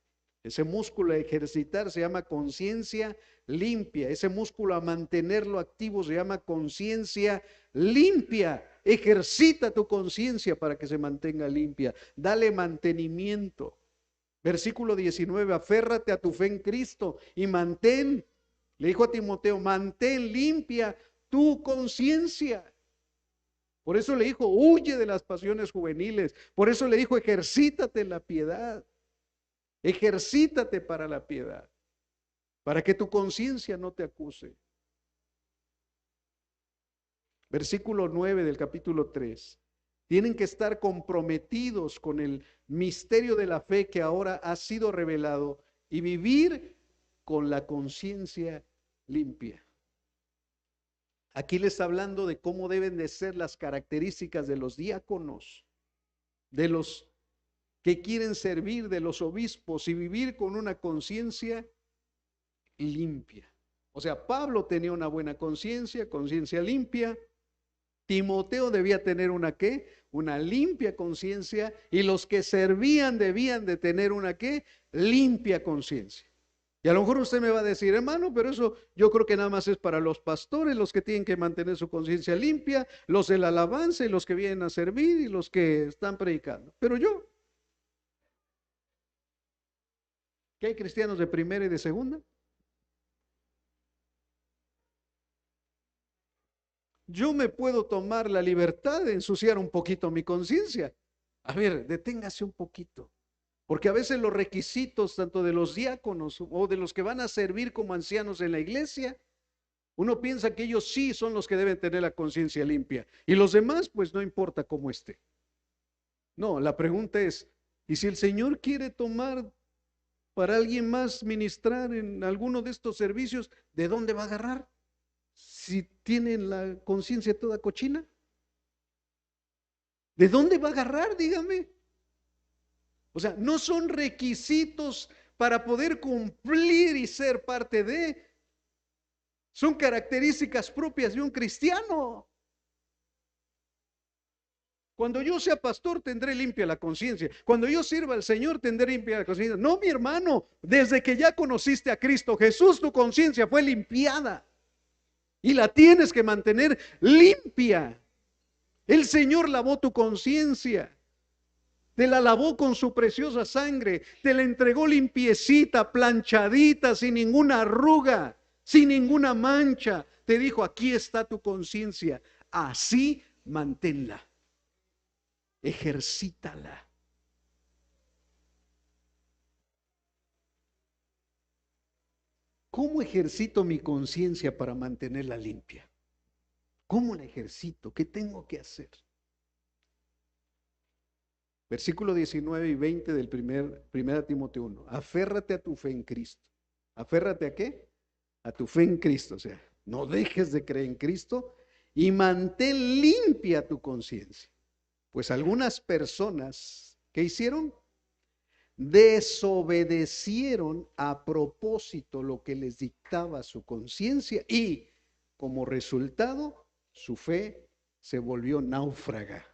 [SPEAKER 1] Ese músculo a ejercitar se llama conciencia limpia. Ese músculo a mantenerlo activo se llama conciencia limpia. Ejercita tu conciencia para que se mantenga limpia. Dale mantenimiento. Versículo 19: aférrate a tu fe en Cristo y mantén, le dijo a Timoteo, mantén limpia tu conciencia. Por eso le dijo, huye de las pasiones juveniles. Por eso le dijo, ejercítate en la piedad. Ejercítate para la piedad, para que tu conciencia no te acuse. Versículo 9 del capítulo 3. Tienen que estar comprometidos con el misterio de la fe que ahora ha sido revelado y vivir con la conciencia limpia. Aquí le está hablando de cómo deben de ser las características de los diáconos, de los que quieren servir, de los obispos, y vivir con una conciencia limpia. O sea, Pablo tenía una buena conciencia, conciencia limpia. Timoteo debía tener una ¿qué? Una limpia conciencia, y los que servían debían de tener una ¿qué? Limpia conciencia. Y a lo mejor usted me va a decir, hermano, pero eso yo creo que nada más es para los pastores, los que tienen que mantener su conciencia limpia, los de la alabanza y los que vienen a servir y los que están predicando. Pero yo, ¿qué hay cristianos de primera y de segunda? Yo me puedo tomar la libertad de ensuciar un poquito mi conciencia. A ver, deténgase un poquito. Porque a veces los requisitos, tanto de los diáconos o de los que van a servir como ancianos en la iglesia, uno piensa que ellos sí son los que deben tener la conciencia limpia. Y los demás, pues no importa cómo esté. No, la pregunta es, ¿y si el Señor quiere tomar para alguien más ministrar en alguno de estos servicios, de dónde va a agarrar? Si tienen la conciencia toda cochina, ¿de dónde va a agarrar? Dígame. O sea, no son requisitos para poder cumplir y ser parte de, son características propias de un cristiano. Cuando yo sea pastor tendré limpia la conciencia. Cuando yo sirva al Señor tendré limpia la conciencia. No, mi hermano, desde que ya conociste a Cristo Jesús, tu conciencia fue limpiada y la tienes que mantener limpia. El Señor lavó tu conciencia. Te la lavó con su preciosa sangre, te la entregó limpiecita, planchadita, sin ninguna arruga, sin ninguna mancha. Te dijo, aquí está tu conciencia, así manténla, ejercítala. ¿Cómo ejercito mi conciencia para mantenerla limpia? ¿Cómo la ejercito? ¿Qué tengo que hacer? Versículo 19 y 20 del 1 Timoteo 1. Aférrate a tu fe en Cristo. ¿Aférrate a qué? A tu fe en Cristo. O sea, no dejes de creer en Cristo y mantén limpia tu conciencia. Pues algunas personas, ¿qué hicieron? Desobedecieron a propósito lo que les dictaba su conciencia y como resultado su fe se volvió náufraga.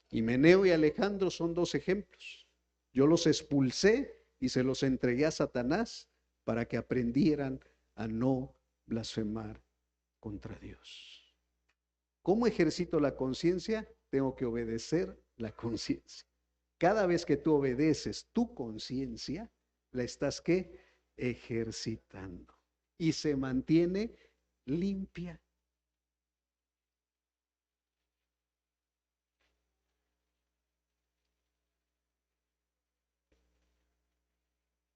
[SPEAKER 1] Himeneo y Alejandro son dos ejemplos. Yo los expulsé y se los entregué a Satanás para que aprendieran a no blasfemar contra Dios. ¿Cómo ejercito la conciencia? Tengo que obedecer la conciencia. Cada vez que tú obedeces tu conciencia, la estás ¿qué? Ejercitando. Y se mantiene limpia.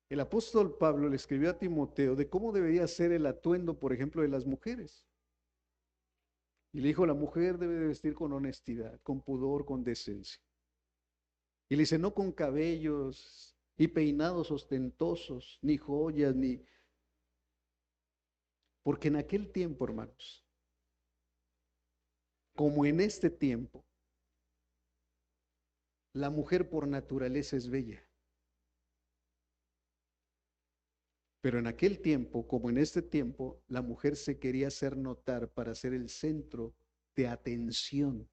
[SPEAKER 1] El apóstol Pablo le escribió a Timoteo de cómo debería ser el atuendo, por ejemplo, de las mujeres. Y le dijo, la mujer debe de vestir con honestidad, con pudor, con decencia. Y le dice, no con cabellos y peinados ostentosos, ni joyas, ni... Porque en aquel tiempo, hermanos, como en este tiempo, la mujer por naturaleza es bella. Pero en aquel tiempo, como en este tiempo, la mujer se quería hacer notar para ser el centro de atención,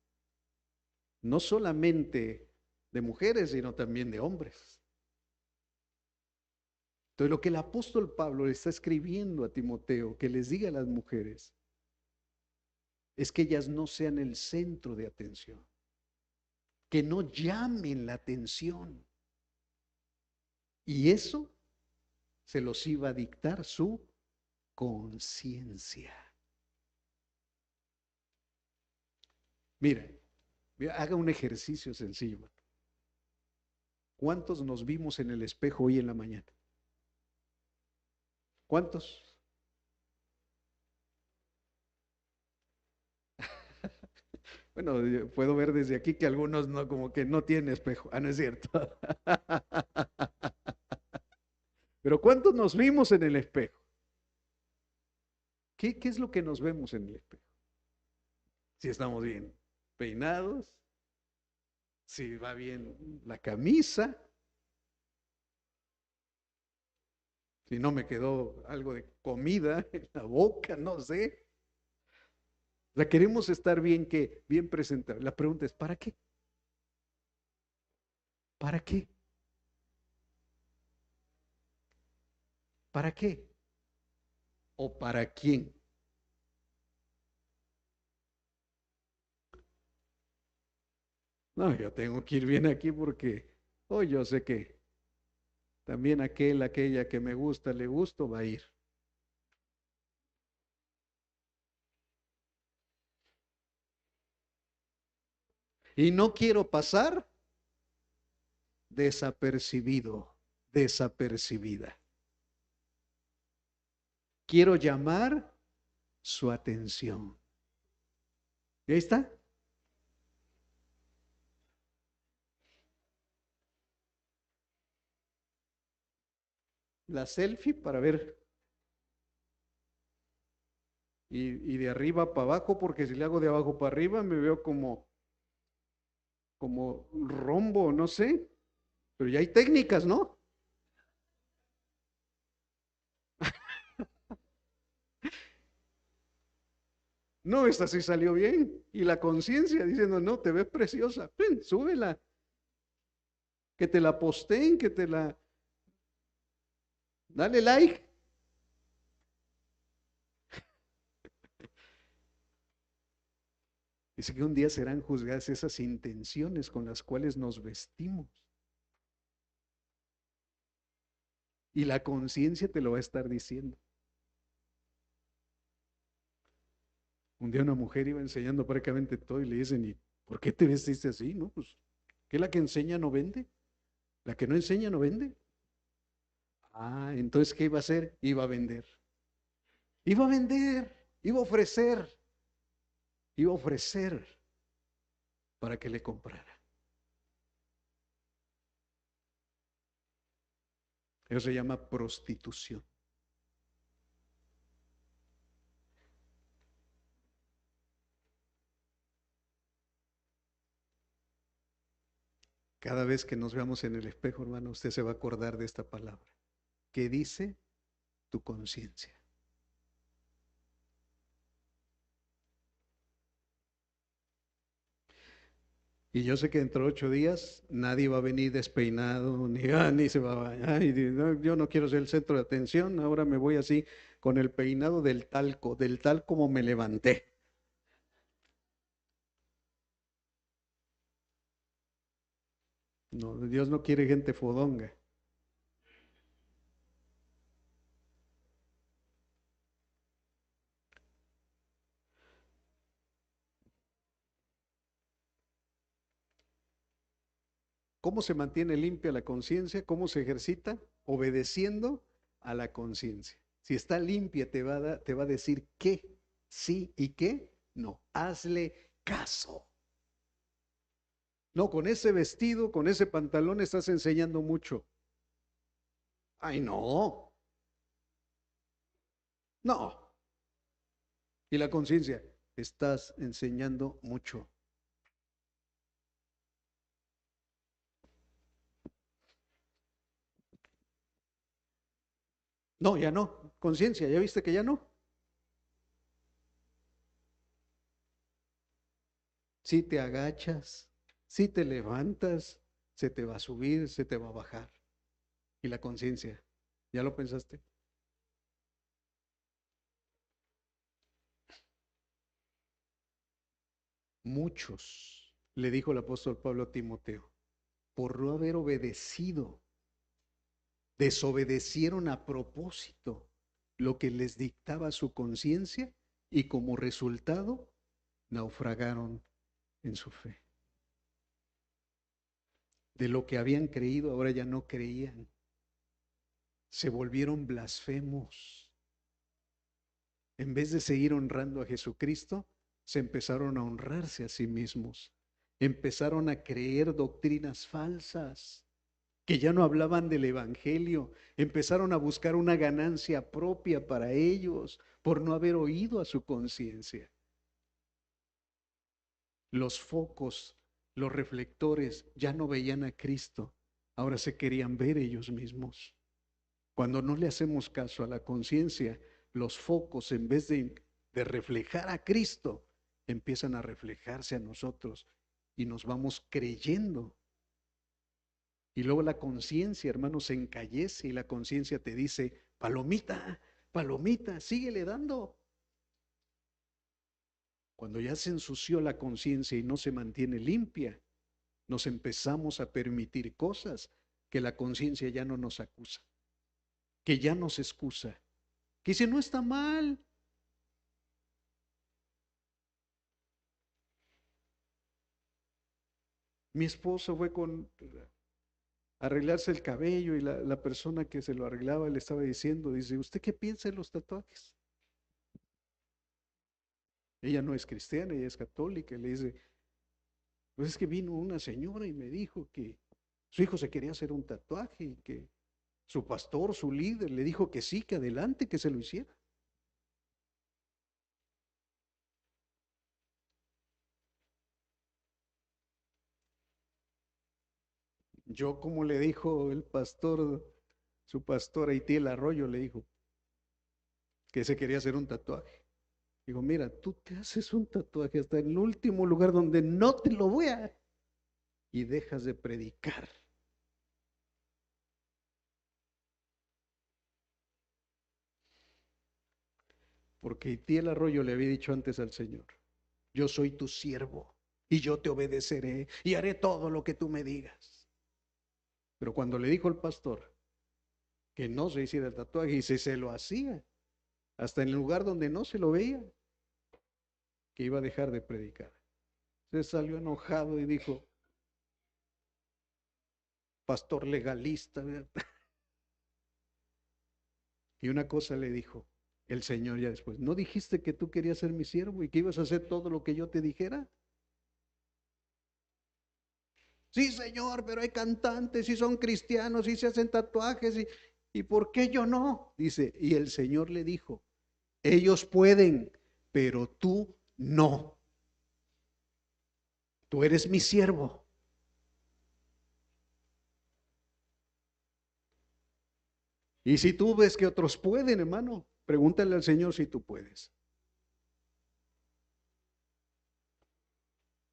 [SPEAKER 1] no solamente de mujeres, sino también de hombres. Entonces, lo que el apóstol Pablo le está escribiendo a Timoteo, que les diga a las mujeres, es que ellas no sean el centro de atención, que no llamen la atención. Y eso se los iba a dictar su conciencia. Miren, haga un ejercicio sencillo. ¿Cuántos nos vimos en el espejo hoy en la mañana? ¿Cuántos? Bueno, yo puedo ver desde aquí que algunos no, como que no tienen espejo. Ah, no es cierto. Pero ¿cuántos nos vimos en el espejo? ¿Qué es lo que nos vemos en el espejo? Si estamos bien peinados, si va bien la camisa, si no me quedó algo de comida en la boca, no sé. O sea, queremos estar bien, que bien presentables. La pregunta es, ¿para qué? ¿Para qué? ¿Para qué? ¿O para quién? No, yo tengo que ir bien aquí porque hoy yo sé que también aquella que me gusta, le gusto, va a ir. Y no quiero pasar desapercibido, desapercibida. Quiero llamar su atención. ¿Y ahí está? La selfie para ver. Y de arriba para abajo, porque si le hago de abajo para arriba me veo como rombo, no sé. Pero ya hay técnicas, ¿no? No, esta sí salió bien. Y la conciencia diciendo, no, te ves preciosa. Ven, súbela. Que te la posteen, que te la... Dale like. Dice que un día serán juzgadas esas intenciones con las cuales nos vestimos. Y la conciencia te lo va a estar diciendo. Un día una mujer iba enseñando prácticamente todo y le dicen, ¿y por qué te vestiste así? No, pues, ¿que la que enseña no vende? ¿La que no enseña no vende? Ah, entonces, ¿qué iba a hacer? Iba a vender. Iba a vender, iba a ofrecer, iba a ofrecer para que le comprara. Eso se llama prostitución. Cada vez que nos veamos en el espejo, hermano, usted se va a acordar de esta palabra. ¿Qué dice tu conciencia? Y yo sé que dentro de 8 días nadie va a venir despeinado, ni se va a bañar. Y no, yo no quiero ser el centro de atención, ahora me voy así con el peinado del tal como me levanté. No, Dios no quiere gente fodonga. ¿Cómo se mantiene limpia la conciencia? ¿Cómo se ejercita? Obedeciendo a la conciencia. Si está limpia, te va a decir qué sí y qué no. Hazle caso. No, con ese vestido, con ese pantalón estás enseñando mucho. Ay, no, no. Y la conciencia, estás enseñando mucho. No, ya no. Conciencia, ¿ya viste que ya no? Si te agachas, si te levantas, se te va a subir, se te va a bajar. Y la conciencia, ¿ya lo pensaste? Muchos, le dijo el apóstol Pablo a Timoteo, por no haber obedecido, desobedecieron a propósito lo que les dictaba su conciencia y como resultado naufragaron en su fe. De lo que habían creído, ahora ya no creían. Se volvieron blasfemos. En vez de seguir honrando a Jesucristo, se empezaron a honrarse a sí mismos. Empezaron a creer doctrinas falsas que ya no hablaban del Evangelio. Empezaron a buscar una ganancia propia para ellos por no haber oído a su conciencia. Los focos, los reflectores ya no veían a Cristo, ahora se querían ver ellos mismos. Cuando no le hacemos caso a la conciencia, los focos, en vez de reflejar a Cristo, empiezan a reflejarse a nosotros y nos vamos creyendo. Y luego la conciencia, hermano, se encallece y la conciencia te dice, palomita, palomita, síguele dando. Cuando ya se ensució la conciencia y no se mantiene limpia, nos empezamos a permitir cosas que la conciencia ya no nos acusa, que ya nos excusa, que dice, no está mal. Mi esposo fue con arreglarse el cabello y la persona que se lo arreglaba le estaba diciendo, dice, ¿usted qué piensa de los tatuajes? Ella no es cristiana, ella es católica, y le dice, pues es que vino una señora y me dijo que su hijo se quería hacer un tatuaje y que su pastor, su líder, le dijo que sí, que adelante, que se lo hiciera. Yo, como le dijo el pastor, su pastor Haitiel Arroyo, le dijo que se quería hacer un tatuaje. Digo, mira, tú te haces un tatuaje hasta en el último lugar donde no te lo voy a y dejas de predicar. Porque Itiel Arroyo le había dicho antes al Señor, yo soy tu siervo y yo te obedeceré y haré todo lo que tú me digas. Pero cuando le dijo el pastor que no se hiciera el tatuaje y se lo hacía, hasta en el lugar donde no se lo veía, que iba a dejar de predicar. Se salió enojado y dijo, pastor legalista, Y una cosa le dijo el Señor ya después, ¿no dijiste que tú querías ser mi siervo y que ibas a hacer todo lo que yo te dijera? Sí, Señor, pero hay cantantes y son cristianos y se hacen tatuajes y ¿por qué yo no? Dice, y el Señor le dijo, ellos pueden, pero tú no. Tú eres mi siervo. Y si tú ves que otros pueden, hermano, pregúntale al Señor si tú puedes.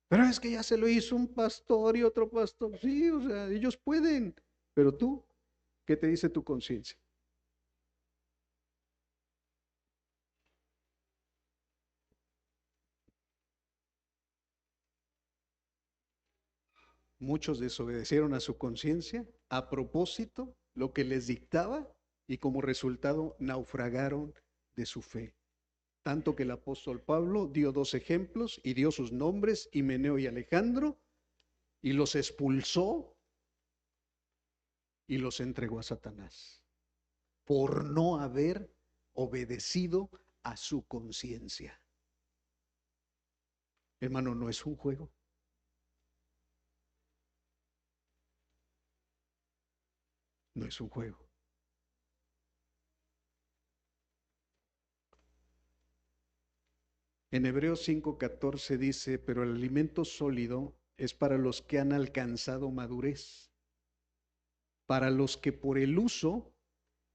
[SPEAKER 1] Pero es que ya se lo hizo un pastor y otro pastor. Sí, o sea, ellos pueden. Pero tú, ¿qué te dice tu conciencia? Muchos desobedecieron a su conciencia a propósito, lo que les dictaba, y como resultado naufragaron de su fe. Tanto que el apóstol Pablo dio dos ejemplos y dio sus nombres, Himeneo y Alejandro, y los expulsó y los entregó a Satanás por no haber obedecido a su conciencia. Hermano, no es un juego, no es un juego. En Hebreos 5:14 dice, pero el alimento sólido es para los que han alcanzado madurez, para los que por el uso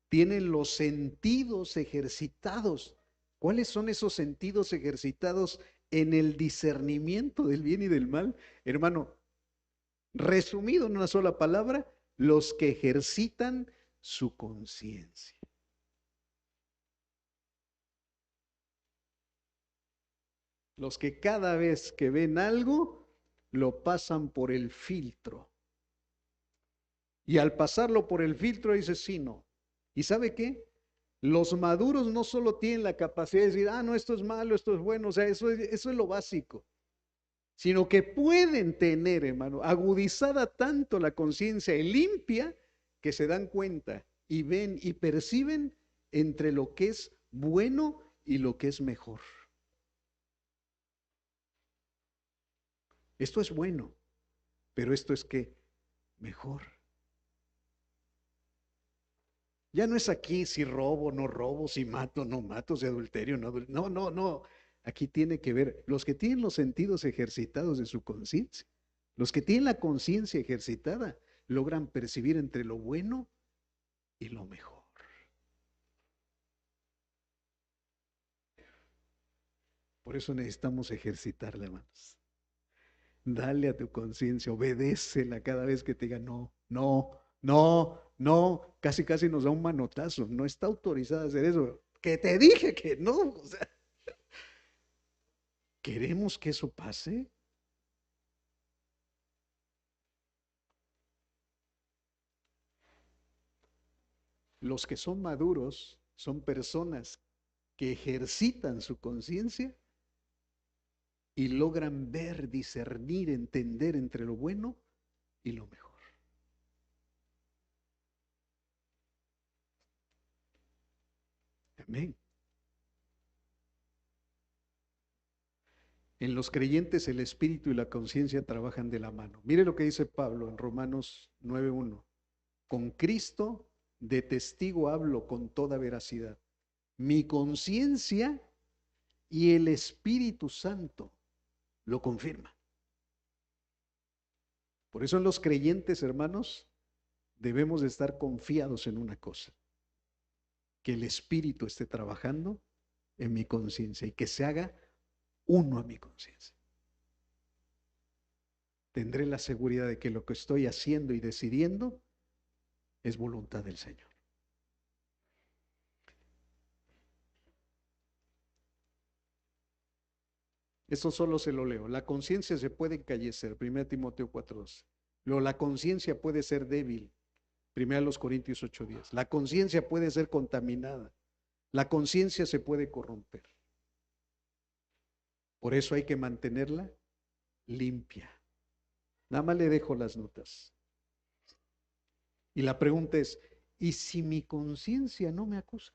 [SPEAKER 1] tienen los sentidos ejercitados. ¿Cuáles son esos sentidos ejercitados en el discernimiento del bien y del mal? Hermano, resumido en una sola palabra, los que ejercitan su conciencia. Los que cada vez que ven algo, lo pasan por el filtro. Y al pasarlo por el filtro dice sí, no. ¿Y sabe qué? Los maduros no solo tienen la capacidad de decir, ah, no, esto es malo, esto es bueno, o sea, eso es lo básico, sino que pueden tener, hermano, agudizada tanto la conciencia y limpia que se dan cuenta y ven y perciben entre lo que es bueno y lo que es mejor. Esto es bueno, pero esto es que mejor. Ya no es aquí si robo, no robo, si mato, no mato, si adulterio, no adulterio. No, no, no. Aquí tiene que ver los que tienen los sentidos ejercitados de su conciencia. Los que tienen la conciencia ejercitada logran percibir entre lo bueno y lo mejor. Por eso necesitamos ejercitarla, hermanos. Dale a tu conciencia, obedécela cada vez que te diga no, no, no, no. Casi, casi nos da un manotazo. No está autorizada a hacer eso. Que te dije que no. O sea, ¿queremos que eso pase? Los que son maduros son personas que ejercitan su conciencia y logran ver, discernir, entender entre lo bueno y lo mejor. Amén. En los creyentes el espíritu y la conciencia trabajan de la mano. Mire lo que dice Pablo en Romanos 9:1. Con Cristo de testigo hablo con toda veracidad. Mi conciencia y el Espíritu Santo lo confirman. Por eso en los creyentes, hermanos, debemos de estar confiados en una cosa, que el Espíritu esté trabajando en mi conciencia y que se haga uno a mi conciencia. Tendré la seguridad de que lo que estoy haciendo y decidiendo es voluntad del Señor. Eso solo se lo leo. La conciencia se puede encallecer, 1 Timoteo 4:12. Luego la conciencia puede ser débil, 1 Corintios 8:10. La conciencia puede ser contaminada. La conciencia se puede corromper. Por eso hay que mantenerla limpia. Nada más le dejo las notas. Y la pregunta es, ¿y si mi conciencia no me acusa?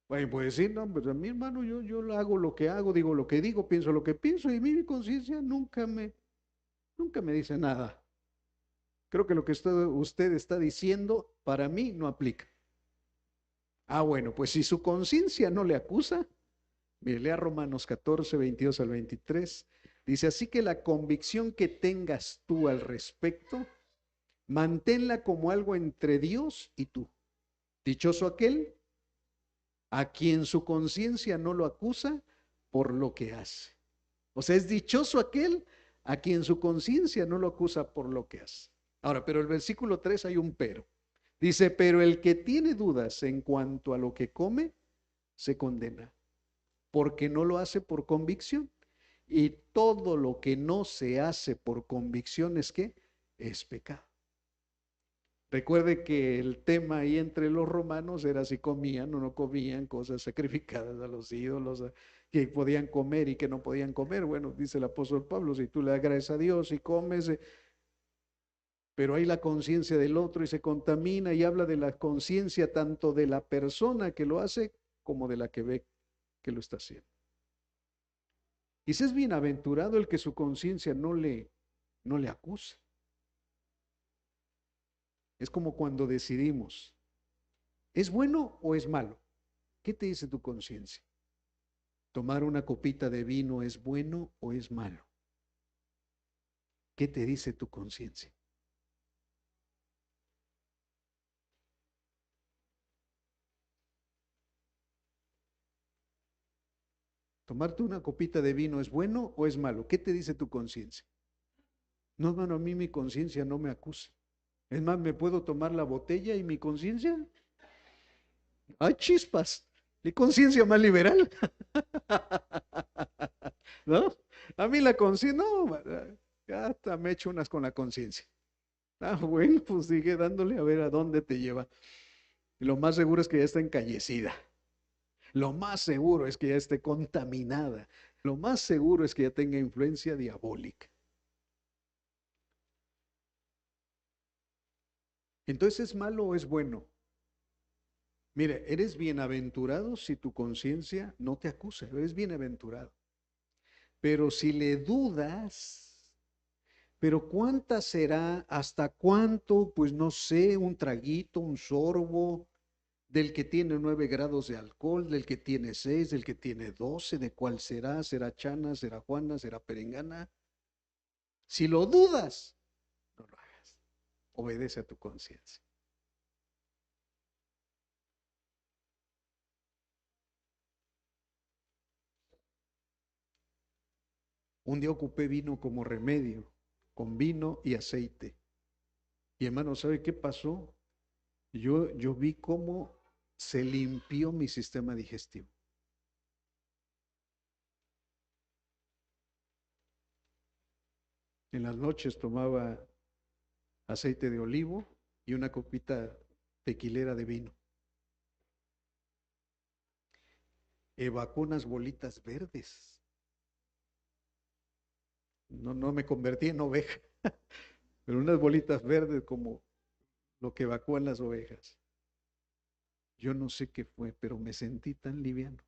[SPEAKER 1] Bueno, puede decir, no, pues a mi hermano, yo hago lo que hago, digo lo que digo, pienso lo que pienso, y mi conciencia nunca me dice nada. Creo que lo que usted está diciendo para mí no aplica. Ah, bueno, pues si su conciencia no le acusa, mire, lea Romanos 14, 22 al 23. Dice, así que la convicción que tengas tú al respecto, manténla como algo entre Dios y tú. Dichoso aquel a quien su conciencia no lo acusa por lo que hace. O sea, es dichoso aquel a quien su conciencia no lo acusa por lo que hace. Ahora, pero el versículo 3 hay un pero. Dice, pero el que tiene dudas en cuanto a lo que come, se condena, porque no lo hace por convicción. Y todo lo que no se hace por convicción es que es pecado. Recuerde que el tema ahí entre los romanos era si comían o no comían cosas sacrificadas a los ídolos, que podían comer y que no podían comer. Bueno, dice el apóstol Pablo, si tú le agradeces a Dios y comes, pero hay la conciencia del otro y se contamina, y habla de la conciencia tanto de la persona que lo hace como de la que ve que lo está haciendo. Y si es bienaventurado el que su conciencia no le acusa. Es como cuando decidimos, ¿es bueno o es malo? ¿Qué te dice tu conciencia? ¿Tomar una copita de vino es bueno o es malo? ¿Qué te dice tu conciencia? ¿Tomarte una copita de vino es bueno o es malo? ¿Qué te dice tu conciencia? No, hermano, a mí mi conciencia no me acusa. Es más, me puedo tomar la botella y mi conciencia, ¡ay, chispas! Mi conciencia más liberal. ¿No? A mí la conciencia, no, ya hasta me echo unas con la conciencia. Ah, bueno, pues sigue dándole a ver a dónde te lleva. Y lo más seguro es que ya está encallecida. Lo más seguro es que ya esté contaminada. Lo más seguro es que ya tenga influencia diabólica. Entonces, ¿es malo o es bueno? Mire, eres bienaventurado si tu conciencia no te acusa. Eres bienaventurado. Pero si le dudas, pero ¿cuánta será? ¿Hasta cuánto? Pues no sé, un traguito, un sorbo, del que tiene 9 grados de alcohol, del que tiene 6, del que tiene 12, ¿de cuál será? ¿Será Chana? ¿Será Juana? ¿Será Perengana? Si lo dudas, no lo hagas. Obedece a tu conciencia. Un día ocupé vino como remedio, con vino y aceite. Y hermano, ¿sabe qué pasó? Yo vi cómo se limpió mi sistema digestivo. En las noches tomaba aceite de olivo y una copita tequilera de vino. Evacuó unas bolitas verdes. No me convertí en oveja, pero unas bolitas verdes como lo que evacúan las ovejas. Yo no sé qué fue, pero me sentí tan liviano.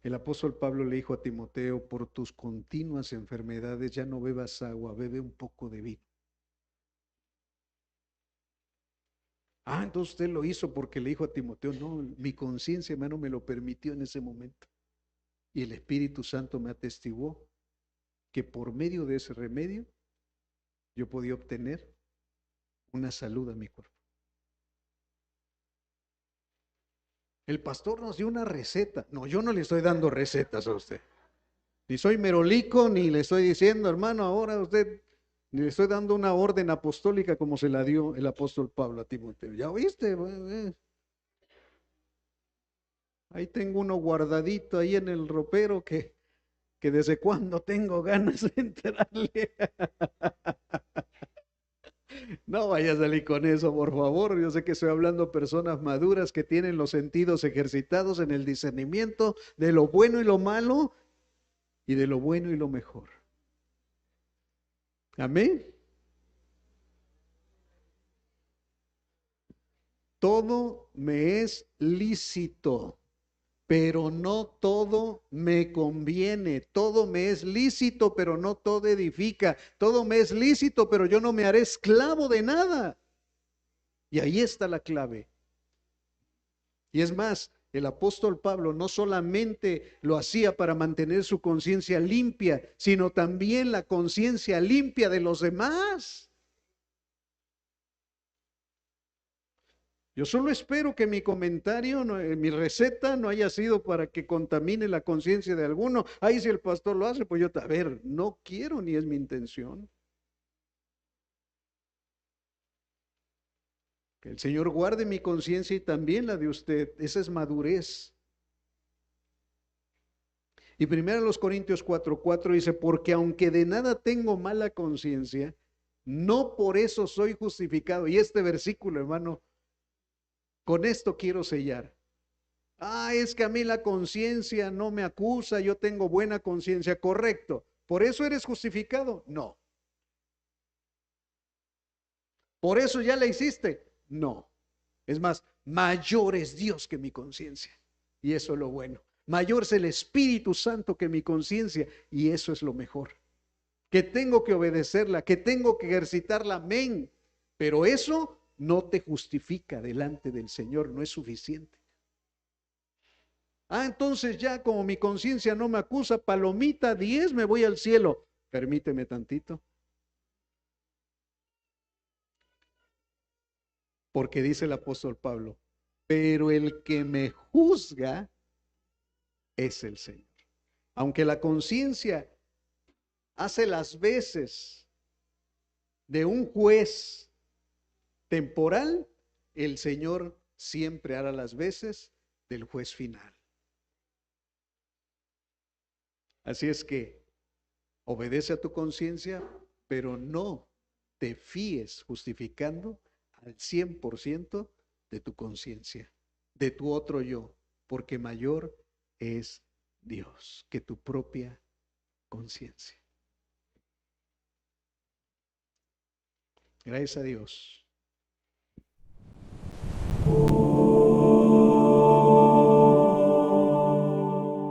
[SPEAKER 1] El apóstol Pablo le dijo a Timoteo, por tus continuas enfermedades ya no bebas agua, bebe un poco de vino. Ah, entonces usted lo hizo porque le dijo a Timoteo, no, mi conciencia, hermano, me lo permitió en ese momento. Y el Espíritu Santo me atestiguó que por medio de ese remedio yo podía obtener una salud a mi cuerpo. El pastor nos dio una receta. No, yo no le estoy dando recetas a usted. Ni soy merolico, ni le estoy diciendo, hermano, ahora usted, ni le estoy dando una orden apostólica como se la dio el apóstol Pablo a Timoteo. ¿Ya oíste? Ahí tengo uno guardadito ahí en el ropero que desde cuando tengo ganas de entrarle. No vaya a salir con eso, por favor. Yo sé que estoy hablando a personas maduras que tienen los sentidos ejercitados en el discernimiento de lo bueno y lo malo y de lo bueno y lo mejor. Amén. todo me es lícito, pero no todo me conviene. Todo me es lícito, pero no todo edifica. Todo me es lícito, pero yo no me haré esclavo de nada. Y ahí está la clave. Y es más, el apóstol Pablo no solamente lo hacía para mantener su conciencia limpia, sino también la conciencia limpia de los demás. Yo solo espero que mi comentario, mi receta no haya sido para que contamine la conciencia de alguno. Ahí si el pastor lo hace, pues yo, a ver, no quiero ni es mi intención. Que el Señor guarde mi conciencia y también la de usted. Esa es madurez. Y primero los Corintios 4:4 dice, porque aunque de nada tengo mala conciencia, no por eso soy justificado. Y este versículo, hermano, con esto quiero sellar. Es que a mí la conciencia no me acusa, yo tengo buena conciencia, correcto. ¿Por eso eres justificado? No. ¿Por eso ya la hiciste? No. Es más, mayor es Dios que mi conciencia. Y eso es lo bueno. Mayor es el Espíritu Santo que mi conciencia. Y eso es lo mejor. Que tengo que obedecerla, que tengo que ejercitarla, amén. Pero eso no te justifica delante del Señor, no es suficiente. Entonces ya como mi conciencia no me acusa, palomita 10, me voy al cielo. Permíteme tantito. Porque dice el apóstol Pablo, pero el que me juzga es el Señor. Aunque la conciencia hace las veces de un juez temporal, el Señor siempre hará las veces del juez final. Así es que obedece a tu conciencia, pero no te fíes justificando al 100% de tu conciencia, de tu otro yo, porque mayor es Dios que tu propia conciencia. Gracias a Dios.